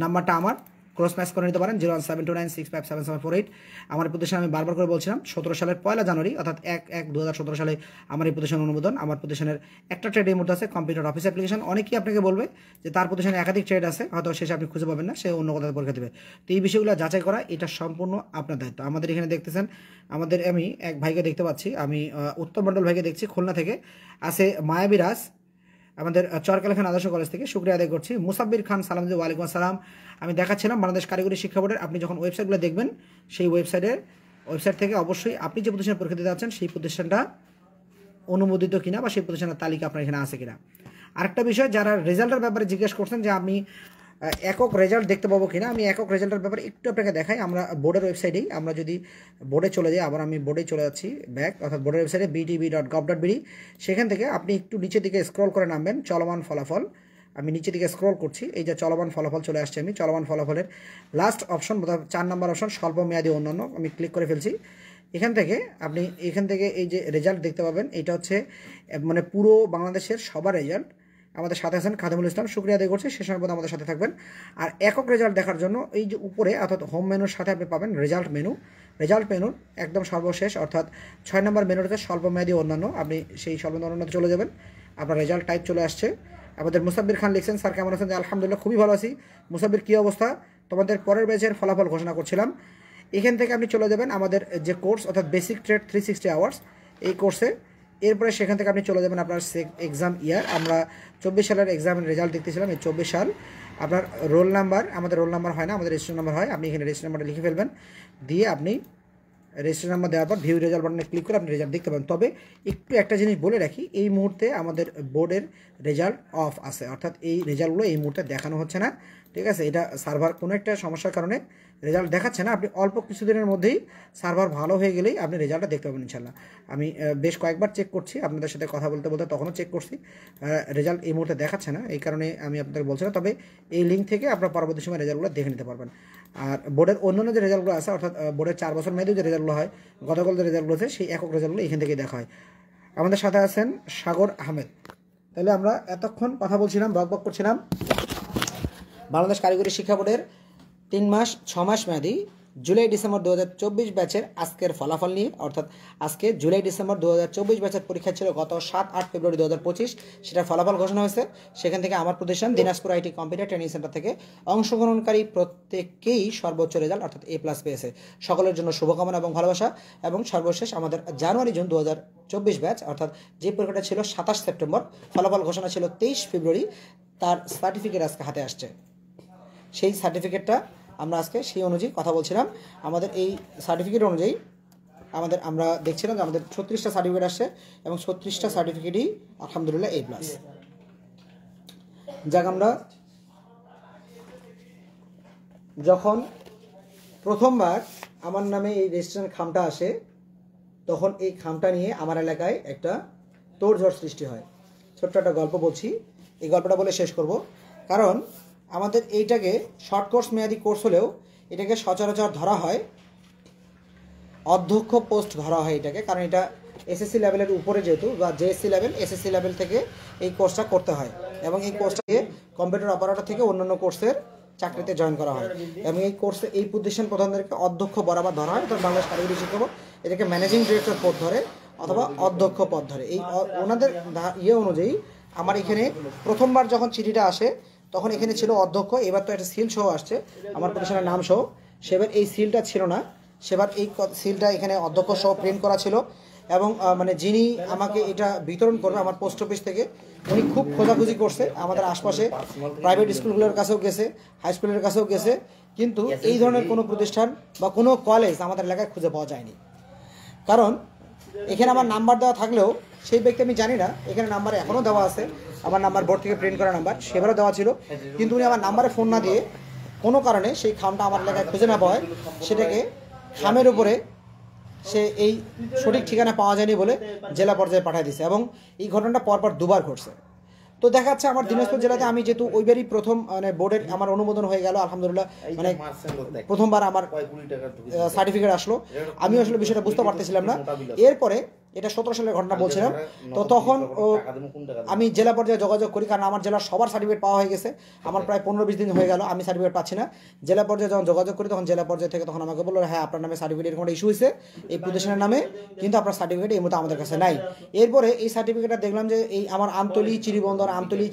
নাম্বারটা আমার ক্রস ম্যাচ করে নিতে পারেন 01729657748। আমার প্রতিষ্ঠান আমি বারবার করে বলছিলাম 17 সালের 1 জানুয়ারি অর্থাৎ 1/1/2017 সালে আমার এই প্রতিষ্ঠানের অনুমোদন। আমার প্রতিষ্ঠানের একটা ট্রেড এই মুহূর্তে আছে, কম্পিউটার অফিস অ্যাপ্লিকেশন। অনেকেই আপনাকে বলবে যে তার প্রতিষ্ঠানে একাধিক ট্রেড আছে, হয়তো শেষে আপনি খুঁজে পাবেন না, সে অন্য কোথাও পরীক্ষা দেবে। তো এই বিষয়গুলো যাচাই করা এটা সম্পূর্ণ আপনার দায়িত্ব। আমাদের এখানে দেখতেছেন, আমি এক ভাইকে দেখতে পাচ্ছি, আমি উত্তম মণ্ডল ভাইকে দেখছি খুলনা থেকে, আছে মায়াবী রাজ আমাদের চরকাল খান আদর্শ কলেজ থেকে, শুক্রিয়া আদায় করছি। মুসাব্বির খান সালাম, জি ওয়ালাইকুম আসসালাম। আমি দেখাচ্ছিলাম বাংলাদেশ কারিগরি শিক্ষা বোর্ডের, আপনি যখন ওয়েবসাইটগুলো দেখবেন সেই ওয়েবসাইট থেকে অবশ্যই আপনি যে প্রতিষ্ঠানে পরীক্ষা দিতে যাচ্ছেন সেই প্রতিষ্ঠানটা অনুমোদিত কিনা বা সেই প্রতিষ্ঠানের তালিকা আপনার এখানে আছে কিনা। আরেকটা বিষয়, যারা রেজাল্টের ব্যাপারে জিজ্ঞেস করছেন যে আমি একক রেজাল্ট দেখতে পাবো কিনা, আমি একক রেজাল্টের ব্যাপারে একটু আপনাকে দেখাই। আমরা বোর্ডের ওয়েবসাইটেই, আমরা যদি বোর্ডে চলে যাই, আবার আমি বোর্ডে চলে যাচ্ছি ব্যাক, অর্থাৎ বোর্ডের ওয়েবসাইটে btb.gov.bd, সেখান থেকে আপনি একটু নিচের দিকে স্ক্রল করে নামবেন চলমান ফলাফল। আমি নিচের দিকে স্ক্রল করছি, এই যে চলমান ফলাফল চলে আসছে, আমি চলমান ফলাফলের লাস্ট অপশন 4 নম্বর অপশন স্বল্প মেয়াদী অন্যান্য, আমি ক্লিক করে ফেলছি। এখান থেকে এই যে রেজাল্ট দেখতে পাবেন, এটা হচ্ছে মানে পুরো বাংলাদেশের সবার রেজাল্ট। আমাদের সাথে আছেন খাদিমুল ইসলাম, শুক্রিয়া আদায় করছি, শেষ সময় আমাদের সাথে থাকবেন। আর একক রেজাল্ট দেখার জন্য এই যে উপরে অর্থাৎ হোম মেনুর সাথে আপনি পাবেন রেজাল্ট মেনুর একদম সর্বশেষ অর্থাৎ 6 নম্বর মেনুতে স্বল্প মেয়াদী অন্যান্য, আপনি সেই স্বল্প অন্যান্যতে চলে যাবেন, আপনার রেজাল্ট টাইপ চলে আসছে। আমাদের মুসাব্বির খান লিখছেন, স্যার কেমন আছেন? আলহামদুলিল্লাহ খুবই ভালো আছি। মুসাব্বির কী অবস্থা? তোমাদের পরের ব্যাচের ফলাফল ঘোষণা করছিলাম। এখান থেকে আপনি চলে যাবেন আমাদের যে কোর্স অর্থাৎ বেসিক ট্রেড 360 আওয়ার্স এই কোর্সে, এরপরে সেখান থেকে আপনি চলে যাবেন আপনার এক্সাম ইয়ার। আমরা 24 সালের এক্সামের রেজাল্ট দেখতেছিলাম, এই 24 সাল। আপনার রোল নাম্বার, আমাদের রোল নাম্বার হয় না, আমাদের রেজিস্ট্রেশন নাম্বার হয়, আপনি এখানে রেজিস্ট্রেশন নাম্বারটা লিখে ফেলবেন, দিয়ে আপনি রেজিস্ট্রেশন নাম্বার দেওয়ার পর ভিউ রেজাল্ট বাটনে ক্লিক করে আপনি রেজাল্ট দেখতে পাবেন। তবে একটু একটা জিনিস বলে রাখি, এই মুহূর্তে আমাদের বোর্ডের রেজাল্ট অফ আছে, অর্থাৎ এই রেজাল্টগুলো এই মুহূর্তে দেখানো হচ্ছে না, ঠিক আছে? এটা সার্ভার কোনো একটা সমস্যার কারণে রেজাল্ট দেখাচ্ছে না। আপনি অল্প কিছুদিনের মধ্যেই সার্ভার ভালো হয়ে গেলেই আপনি রেজাল্টটা দেখতে পাবেন ইনশাল্লাহ। আমি বেশ কয়েকবার চেক করছি, আপনাদের সাথে কথা বলতে তখনও চেক করছি, রেজাল্ট এই মুহূর্তে দেখাচ্ছে না, এই কারণে আমি আপনাদের বলছি না। তবে এই লিঙ্ক থেকে আপনারা পরবর্তী সময় রেজাল্টগুলো দেখে নিতে পারবেন। আর বোর্ডের অন্যান্য যে রেজাল্টগুলো আছে, অর্থাৎ বোর্ডের 4 বছর মেয়াদী যে রেজাল্টগুলো হয়, গতকাল যে রেজাল্টগুলো আছে সেই একক রেজাল্টগুলো এখান থেকেই দেখা হয়। আমাদের সাথে আছেন সাগর আহমেদ। তাহলে আমরা এতক্ষণ কথা বলছিলাম, বক করছিলাম বাংলাদেশ কারিগরি শিক্ষা বোর্ডের 6 মাস মেয়াদী জুলাই ডিসেম্বর 2024 ব্যাচের আজকের ফলাফল নিয়ে। অর্থাৎ আজকে জুলাই ডিসেম্বর 2024 ব্যাচের পরীক্ষা ছিল গত 7-8 ফেব্রুয়ারি 2025, সেটার ফলাফল ঘোষণা হয়েছে। সেখান থেকে আমার প্রতিষ্ঠান Dinajpur IT computer training centre থেকে অংশগ্রহণকারী প্রত্যেকেই সর্বোচ্চ রেজাল্ট অর্থাৎ A+ পেয়েছে। সকলের জন্য শুভকামনা এবং ভালোবাসা। এবং সর্বশেষ আমাদের জানুয়ারি-জুন 2024 ব্যাচ, অর্থাৎ যে পরীক্ষাটা ছিল 27 সেপ্টেম্বর, ফলাফল ঘোষণা ছিল 23 ফেব্রুয়ারি, তার সার্টিফিকেট আজকে হাতে আসছে। সেই সার্টিফিকেটটা আমরা আজকে সেই অনুযায়ী কথা বলছিলাম। আমাদের এই সার্টিফিকেট অনুযায়ী আমরা দেখছিলাম যে আমাদের 36টা সার্টিফিকেট আসছে এবং 36টা সার্টিফিকেটই আলহামদুলিল্লাহ A+। যাক, আমরা যখন প্রথমবার আমার নামে এই রেজিস্ট্রেশন খামটা আসে, তখন এই খামটা নিয়ে আমার এলাকায় একটা তোড়জোড় সৃষ্টি হয়। ছোট্ট একটা গল্প বলছি, এই গল্পটা বলে শেষ করব। কারণ আমাদের এইটাকে শর্ট কোর্স মেয়াদি কোর্স হলেও এটাকে সচরাচর ধরা হয় অধ্যক্ষ পোস্ট ধরা হয় এটাকে, কারণ এটা এসএসসি লেভেলের উপরে যেহেতু, বা জেএসসি লেভেল এসএসসি লেভেল থেকে এই কোর্সটা করতে হয়, এবং এই কোর্সটাকে কম্পিউটার অপারেটর থেকে অন্যান্য কোর্সের চাকরিতে জয়েন করা হয়। এবং এই কোর্সে এই প্রতিষ্ঠান প্রধানদেরকে অধ্যক্ষ বরাবর ধরা হয়, তখন বাংলাদেশ কারিগরি শিক্ষা বোর্ড এটাকে ম্যানেজিং ডিরেক্টর পদ ধরে অথবা অধ্যক্ষ পদ ধরে। এই ওনাদের অনুযায়ী আমার এখানে প্রথমবার যখন চিঠিটা আসে তখন এখানে ছিল অধ্যক্ষ, এবার তো একটা সিল সহ আসছে আমার প্রতিষ্ঠানের নাম সহ, সেবার এই সিলটা ছিল না, সেবার এই সিলটা এখানে অধ্যক্ষ সহ প্রিন্ট করা ছিল। এবং মানে যিনি আমাকে এটা বিতরণ করবে আমার পোস্ট অফিস থেকে, উনি খুব খোঁজাখুঁজি করছে আমাদের আশপাশে, প্রাইভেট স্কুলগুলোর কাছেও গেছে, হাই স্কুলের কাছেও গেছে, কিন্তু এই ধরনের কোনো প্রতিষ্ঠান বা কোনো কলেজ আমাদের এলাকায় খুঁজে পাওয়া যায়নি। কারণ এখানে আমার নাম্বার দেওয়া থাকলেও সেই ব্যক্তি আমি জানি না, এখানে নাম্বার এখনও দেওয়া আছে, আমার নাম্বার বোর্ড থেকে প্রিন্ট করা নাম্বার সেবারও দেওয়া ছিল, কিন্তু উনি আমার নাম্বারে ফোন না দিয়ে কোনো কারণে সেই খামটা আমার এলাকায় খুঁজে না পাওয়ায় সেটাকে খামের উপরে সে এই সঠিক ঠিকানা পাওয়া যায়নি বলে জেলা পর্যায়ে পাঠিয়ে দিয়েছে, এবং এই ঘটনাটা পরপর দুবার ঘটছে। তো দেখা যাচ্ছে আমার দিনাজপুর জেলাতে আমি যেহেতু ওইবারই প্রথম মানে বোর্ডের আমার অনুমোদন হয়ে গেল আলহামদুলিল্লাহ, মানে প্রথমবার আমার সার্টিফিকেট আসলো, আমি আসলে বিষয়টা বুঝতে পারতেছিলাম না। এরপরে এটা 17 সালের ঘটনা বলছিলাম, তো তখন আমি জেলা পর্যায়ে যোগাযোগ করি, কারণ আমার জেলার সবার সার্টিফিকেট পাওয়া হয়ে গেছে, আমার প্রায় 15-20 দিন হয়ে গেল আমি সার্টিফিকেট পাচ্ছি না। জেলা পর্যায়ে যখন যোগাযোগ করি তখন জেলা পর্যায়ে থেকে তখন আমাকে বললো হ্যাঁ আপনার নামে সার্টিফিকেট এরকম ইস্যু হয়েছে এই প্রতিষ্ঠানের নামে, কিন্তু আপনার সার্টিফিকেট এই মতো আমাদের কাছে নাই। এরপরে এই সার্টিফিকেটটা দেখলাম যে এই আমার আমতলী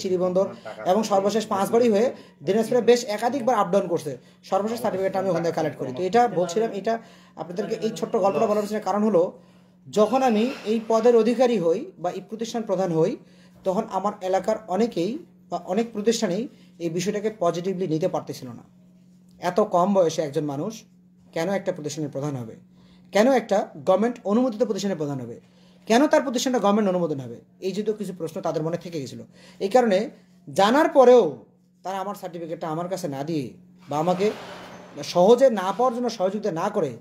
চিরিবন্দর এবং সর্বশেষ 5 বারই হয়ে দিনাজপুরে বেশ একাধিকবার আপডাউন করছে, সর্বশেষ সার্টিফিকেটটা আমি ওখান থেকে কালেক্ট করি। তো এটা বলছিলাম, এটা আপনাদেরকে এই ছোট্ট গল্পটা বলার পিছনে কারণ হলো, যখন আমি এই পদের অধিকারী হই বা এই প্রতিষ্ঠান প্রধান হই, তখন আমার এলাকার অনেকেই বা অনেক প্রতিষ্ঠানেই এই বিষয়টাকে পজিটিভলি নিতে পারতেছিল না। এত কম বয়সে একজন মানুষ কেন একটা প্রতিষ্ঠানের প্রধান হবে, কেন একটা গভর্নমেন্ট অনুমোদিত প্রতিষ্ঠানের প্রধান হবে, কেন তার প্রতিষ্ঠানটা গভর্নমেন্ট অনুমোদন হবে, এই জাতীয় কিছু প্রশ্ন তাদের মনে থেকে গেছিলো। এই কারণে জানার পরেও তারা আমার সার্টিফিকেটটা আমার কাছে না দিয়ে বা আমাকে সহজে না পাওয়ার জন্য সহযোগিতা না করে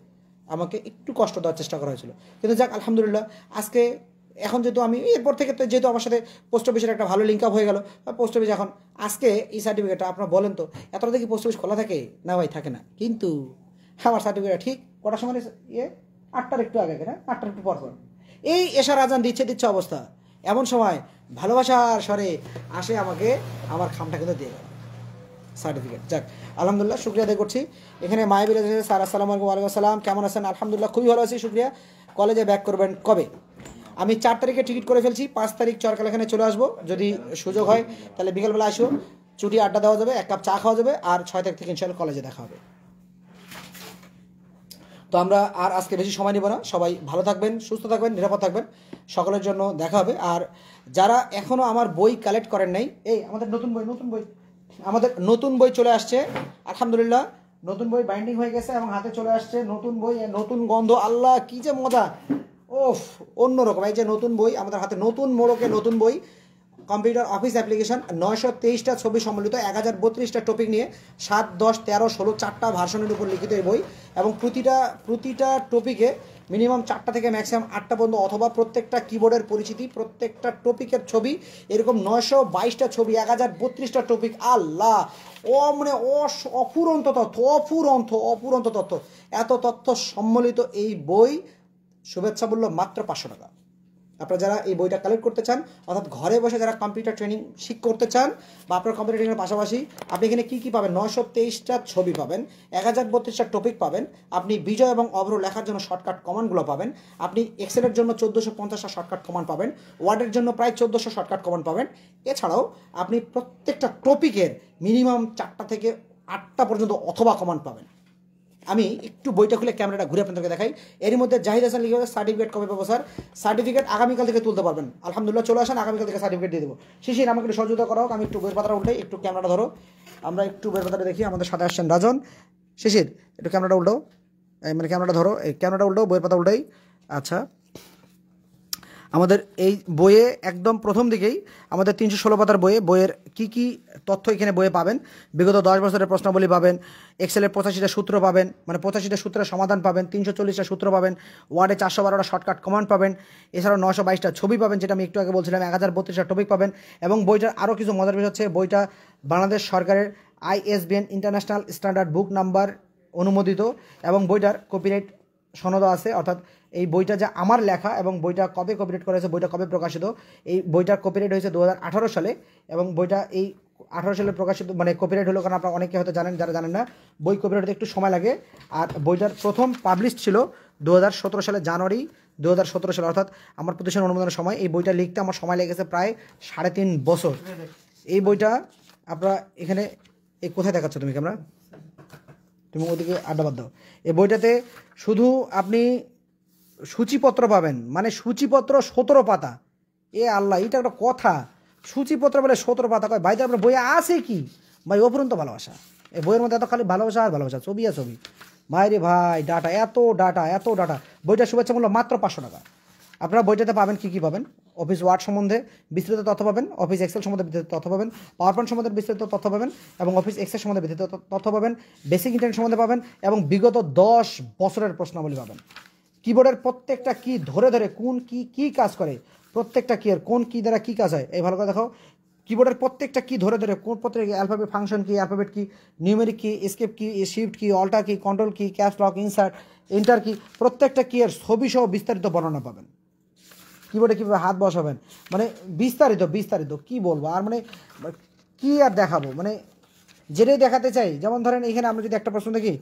আমাকে একটু কষ্ট দেওয়ার চেষ্টা করা হয়েছিল। কিন্তু যাক আলহামদুলিল্লাহ, আজকে এখন যেহেতু আমি এরপর থেকে তো যেহেতু আমার সাথে পোস্ট অফিসের একটা ভালো লিঙ্ক আপ হয়ে গেল, পোস্ট অফিস এখন আজকে এই সার্টিফিকেটটা আপনারা বলেন তো এতটা দেখি পোস্ট অফিস খোলা থাকে না? ভাই থাকে না, কিন্তু আমার সার্টিফিকেট ঠিক কটার সময় 8টার একটু আগে না 8টার একটু পর এই এশার আজান দিচ্ছে অবস্থা, এমন সময় ভালোবাসার স্বরে আসে আমাকে আমার খামটা কিন্তু দিয়ে গেল সার্টিফিকেট। যাক আলহামদুলিল্লাহ, শুক্রিয়া আদায় করছি। এখানে মায়াবিল স্যার আসসালামু আলাইকুম। ওয়ালাইকুম আসসালাম, কেমন আছেন? আলহামদুলিল্লাহ খুবই ভালো আছি, শুক্রিয়া। কলেজে ব্যাক করবেন কবে? আমি 4 তারিখে টিকিট করে ফেলছি, 5 তারিখ চরকালেখানে চলে আসবো, যদি সুযোগ হয় তাহলে বিকেলবেলা আসবো, ছুটি আড্ডা দেওয়া যাবে, 1 কাপ চা খাওয়া যাবে, আর 6 তারিখ থেকে ইনশাআল্লাহ কলেজে দেখা হবে। তো আমরা আর আজকে বেশি সময় নেব না, সবাই ভালো থাকবেন, সুস্থ থাকবেন, নিরাপদ থাকবেন, সকলের জন্য দেখা হবে। আর যারা এখনও আমার বই কালেক্ট করেন নাই, এই আমাদের নতুন বই চলে আসছে আলহামদুলিল্লাহ, নতুন বই বাইন্ডিং হয়ে গেছে এবং হাতে চলে আসছে নতুন বই, নতুন গন্ধ, আল্লাহ কি যে মজা, ওফ অন্যরকম। এই যে নতুন বই আমাদের হাতে, নতুন মোড়কে নতুন বই, কম্পিউটার অফিস অ্যাপ্লিকেশন, 923টা ছবি সম্মিলিত, 1032টা টপিক নিয়ে 7, 10, 13, 16 4টা ভার্সনের উপর লিখিত এই বই, এবং প্রতিটা টপিকে মিনিমাম 4টা থেকে ম্যাক্সিমাম 8টা পর্যন্ত, অথবা প্রত্যেকটা কিবোর্ডের পরিচিতি, প্রত্যেকটা টপিকের ছবি, এরকম 922টা ছবি, 1032টা টপিক, আল্লাহ মানে অফুরন্ত তথ্য, এত তথ্য সম্মিলিত এই বই শুভেচ্ছা মূল্য মাত্র 500 টাকা। আপনারা যারা এই বইটা কালেক্ট করতে চান, অর্থাৎ ঘরে বসে যারা কম্পিউটার ট্রেনিং করতে চান, বা আপনার কম্পিউটার ট্রেনিংয়ের পাশাপাশি আপনি এখানে কী পাবেন, 923টা ছবি পাবেন, 1032টা টপিক পাবেন, আপনি বিজয় এবং অভ্র লেখার জন্য শর্টকাট কমান্ডগুলো পাবেন, আপনি এক্সেলের জন্য 1450টা শর্টকাট কমান্ড পাবেন, ওয়ার্ডের জন্য প্রায় 1400 শর্টকাট কমান্ড পাবেন। এছাড়াও আপনি প্রত্যেকটা টপিকের মিনিমাম 4টা থেকে 8টা পর্যন্ত অথবা কমান্ড পাবেন। আমি একটু বইটা খুলে ক্যামেরাটা ঘুরে আপনাদেরকে দেখাই। এর মধ্যে জাহিদ হাসান লিখে সার্টিফিকেট কবে পাবো স্যার? সার্টিফিকেট আগামীকাল থেকে তুলতে পারবেন আলহামদুলিল্লাহ, চলে আসেন, আগামীকাল থেকে সার্টিফিকেট দিয়ে দেবো। শিশির আমাকে একটু সহযোগিতা করা হোক, আমি একটু বইয়ের পাতাটা উল্টাই, একটু ক্যামেরাটা ধরো, আমরা একটু বইয়ের পাতাটা দেখি। আমাদের সাথে আসছেন রাজন। শিশির একটু ক্যামেরাটা উল্টাও, মানে ক্যামেরাটা ধরো, এই ক্যামেরাটা উল্টাও, বইয়ের পাতা উল্টাই। আচ্ছা আমাদের এই বইয়ে একদম প্রথম দিকেই আমাদের 316 পাতার বইয়ের কি তথ্য এখানে বইয়ে পাবেন। বিগত 10 বছরের প্রশ্নাবলী পাবেন, এক্সেলের 85টা সূত্র পাবেন, মানে 85টা সূত্রের সমাধান পাবেন, 340টা সূত্র পাবেন, ওয়ার্ডে 412টা শর্টকাট কমান্ড পাবেন, এছাড়াও 922টা ছবি পাবেন, যেটা আমি একটু আগে বলছিলাম, 1032টা টপিক পাবেন। এবং বইটার আরও কিছু মজার বিষয় হচ্ছে বইটা বাংলাদেশ সরকারের ISBN ইন্টারন্যাশনাল স্ট্যান্ডার্ড বুক নাম্বার অনুমোদিত, এবং বইটার কপিরাইট সনদ আছে, অর্থাৎ এই বইটা যে আমার লেখা এবং বইটা কবে কপিরাইট করা হয়েছে, বইটা কবে প্রকাশিত, এই বইটার কপিরাইট হয়েছে 2018 সালে, এবং বইটা এই 18 সালে প্রকাশিত, মানে কপিরাইট হলো, কারণ আপনারা অনেকে হয়তো জানেন, যারা জানেন না বই কপিরাইট হতে একটু সময় লাগে। আর বইটার প্রথম পাবলিশ ছিল 2017 সালে, জানুয়ারি 2017 সালে, অর্থাৎ আমার প্রতিষ্ঠান অনুমোদনের সময়। এই বইটা লিখতে আমার সময় লেগেছে প্রায় 3.5 বছর। এই বইটা আপনারা এখানে এই কোথায় দেখাচ্ছ তুমি ক্যামেরা, তুমি ওদিকে আড্ডা বাদ দাও। এই বইটাতে শুধু আপনি সূচিপত্র পাবেন, মানে সূচিপত্র 17 পাতা। এ আল্লাহ, এটা একটা কথা, সূচিপত্র বলে 17 পাতা কয় ভাই, আপনার বইয়ে আছে কি ভাই? অপরন্ত ভালোবাসা। এই বইয়ের মধ্যে এত খালি ভালোবাসা আর ভালোবাসা, ছবি আর ছবি। ভাই রে ভাই, ডাটা, এত ডাটা। বইটার শুভেচ্ছা মূল্য মাত্র 500 টাকা। আপনারা বইটাতে পাবেন কি পাবেন? অফিস ওয়ার্ড সম্বন্ধে বিস্তৃত তথ্য পাবেন, অফিস এক্সেল সম্বন্ধে বিস্তৃত তথ্য পাবেন, পাওয়ার পয়েন্ট সম্বন্ধে বিস্তৃত তথ্য পাবেন, এবং অফিস এক্সেল সম্বন্ধে বিস্তৃত তথ্য পাবেন, বেসিক ইন্টারনেট সম্বন্ধে পাবেন, এবং বিগত 10 বছরের প্রশ্নাবলী পাবেন। কিবোর্ডের প্রত্যেকটা কি ধরে কোন কি কাজ করে, প্রত্যেকটা কি এর কোন কি দ্বারা কি কাজ হয়, এই ভালো করে দেখো। কিবোর্ডের প্রত্যেকটা কি ধরে কোন প্রত্যেক অ্যালফাবেট ফাংশন কি, অ্যালফাবেট কি, নিউমেরিক কি, এসকেপ কি, শিফট কি, অল্টার কি, কন্ট্রোল কি, ক্যাপস লক, ইনসার্ট, এন্টার কি, প্রত্যেকটা কি এর ছবি সহ বিস্তারিত বর্ণনা পাবেন। কিবোর্ডে কীভাবে হাত বসাবেন, মানে বিস্তারিত কি বলবো আর, মানে কি আর দেখাবো, মানে যেটাই দেখাতে চাই। যেমন ধরেন এখানে আমরা যদি একটা প্রশ্ন দেখি,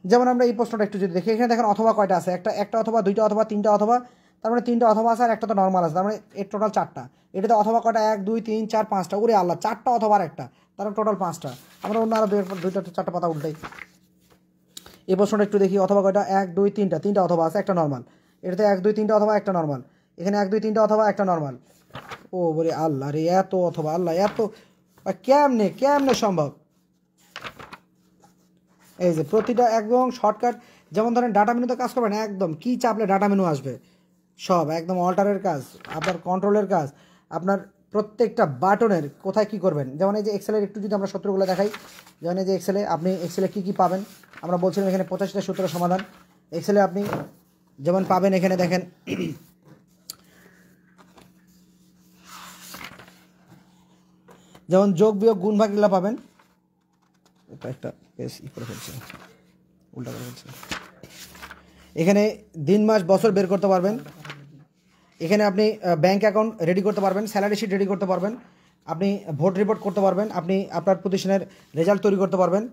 যেমন আমরা এই প্রশ্নটা একটু যদি দেখি, এখানে দেখেন অথবা কয়টা আছে, একটা অথবা, দুইটা অথবা, তিনটা অথবা, তার মানে 3টা অথবা আছে আর একটা তো নর্মাল আছে, তার মানে এর টোটাল 4টা। এটাতে অথবা কয়টা, 1 2 3 4 5টা, ওরে আল্লাহ, 4টা অথবা আর একটা, তার টোটাল 5টা। আমরা অন্য আরও দুইটা 4টা পাতা উল্টাই। এই প্রশ্নটা একটু দেখি, অথবা কয়টা, 1 2 3টা অথবা আছে, একটা নর্মাল। এটাতে 1 2 3টা অথবা, একটা নর্মাল। এখানে 1 2 3টা অথবা, একটা নর্মাল। ও বলে আল্লাহ রে, এত অথবা, আল্লাহ এত কেমনে সম্ভব? এই যে প্রতিটা একদম শর্টকাট, যেমন ধরেন ডাটা মেনুতে কাজ করবেন, একদম কি চাপলে ডাটা মেনু আসবে, সব একদম অল্টারের কাজ, আপনার কন্ট্রোলের কাজ, আপনার প্রত্যেকটা বাটনের কোথায় কি করবেন। যেমন এই যে এক্সেলের একটু যদি আমরা সূত্রগুলো দেখাই, যেমন এই যে এক্সেলে আপনি এক্সেলে কি পাবেন, আমরা বলছিলাম এখানে 85টা সূত্রের সমাধান। এক্সেলে আপনি যেমন পাবেন, এখানে দেখেন যেমন যোগ বিয়োগ গুণ ভাগ এগুলো পাবেন। এটা একটা বেশ করে ফেলছে, উল্টা করে ফেলছে। এখানে দিন মাস বছর বের করতে পারবেন। এখানে আপনি ব্যাংক অ্যাকাউন্ট রেডি করতে পারবেন, স্যালারি শিট রেডি করতে পারবেন, আপনি ভোট রিপোর্ট করতে পারবেন, আপনি আপনার প্রতিষ্ঠানের রেজাল্ট তৈরি করতে পারবেন,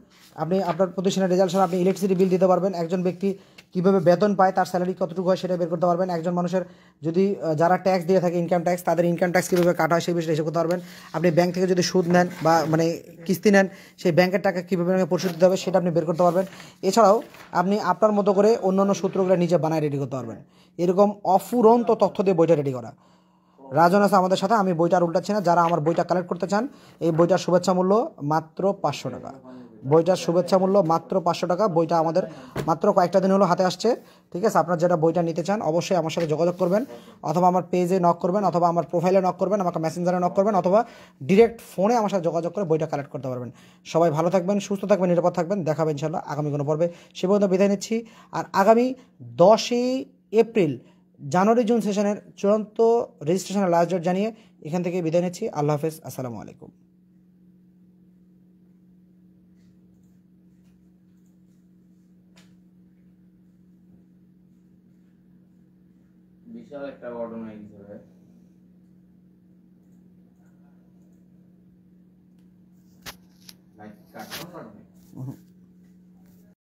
আপনি আপনার প্রতিষ্ঠানের রেজাল্ট ছাড়া আপনি ইলেকট্রিসিটি বিল দিতে পারবেন, একজন ব্যক্তি কীভাবে বেতন পায়, তার স্যালারি কতটুকু হয় সেটা বের করতে পারবেন, একজন মানুষের যদি যারা ট্যাক্স দিয়ে থাকে ইনকাম ট্যাক্স, তাদের ইনকাম ট্যাক্স কীভাবে কাটা হয় সেই বিষয়ে হিসেব করতে পারবেন, আপনি ব্যাংক থেকে যদি সুদ নেন বা মানে কিস্তি নেন, সেই ব্যাংকের টাকা কীভাবে পরিশোধ দিতে হবে সেটা আপনি বের করতে পারবেন। এছাড়াও আপনি আপনার মতো করে অন্যান্য সূত্রগুলো নিজে বানায় রেডি করতে পারবেন। এরকম অফুরন্ত তথ্য দিয়ে বইটা রেডি করা। রাজন আছে আমাদের সাথে, আমি বইটার উল্টাচ্ছি না। যারা আমার বইটা কালেক্ট করতে চান, এই বইটার শুভেচ্ছা মূল্য মাত্র 500 টাকা। বইটার শুভেচ্ছা মূল্য মাত্র 500 টাকা। বইটা আমাদের মাত্র কয়েকটা দিন হলো হাতে আসছে, ঠিক আছে। আপনার যেটা বইটা নিতে চান অবশ্যই আমার সাথে যোগাযোগ করবেন, অথবা আমার পেজে নক করবেন, অথবা আমার প্রোফাইলে নক করবেন, আমাকে মেসেঞ্জারে নক করবেন, অথবা ডিরেক্ট ফোনে আমার সাথে যোগাযোগ করে বইটা কালেক্ট করতে পারবেন। সবাই ভালো থাকবেন, সুস্থ থাকবেন, নিরাপদ থাকবেন। দেখাবে ইনশাল্লাহ আগামী কোনো পর্বে। সে পর্যন্ত বিদায় নিচ্ছি। আর আগামী 10ই এপ্রিল জানুয়ারি জুন সেশনের চূড়ান্ত রেজিস্ট্রেশনের লাস্ট ডেট জানিয়ে এখান থেকে বিদায় নিচ্ছি। আল্লাহ হাফেজ, আসসালামু আলাইকুম। বিশাল একটা অর্ডার হয়ে গেছে।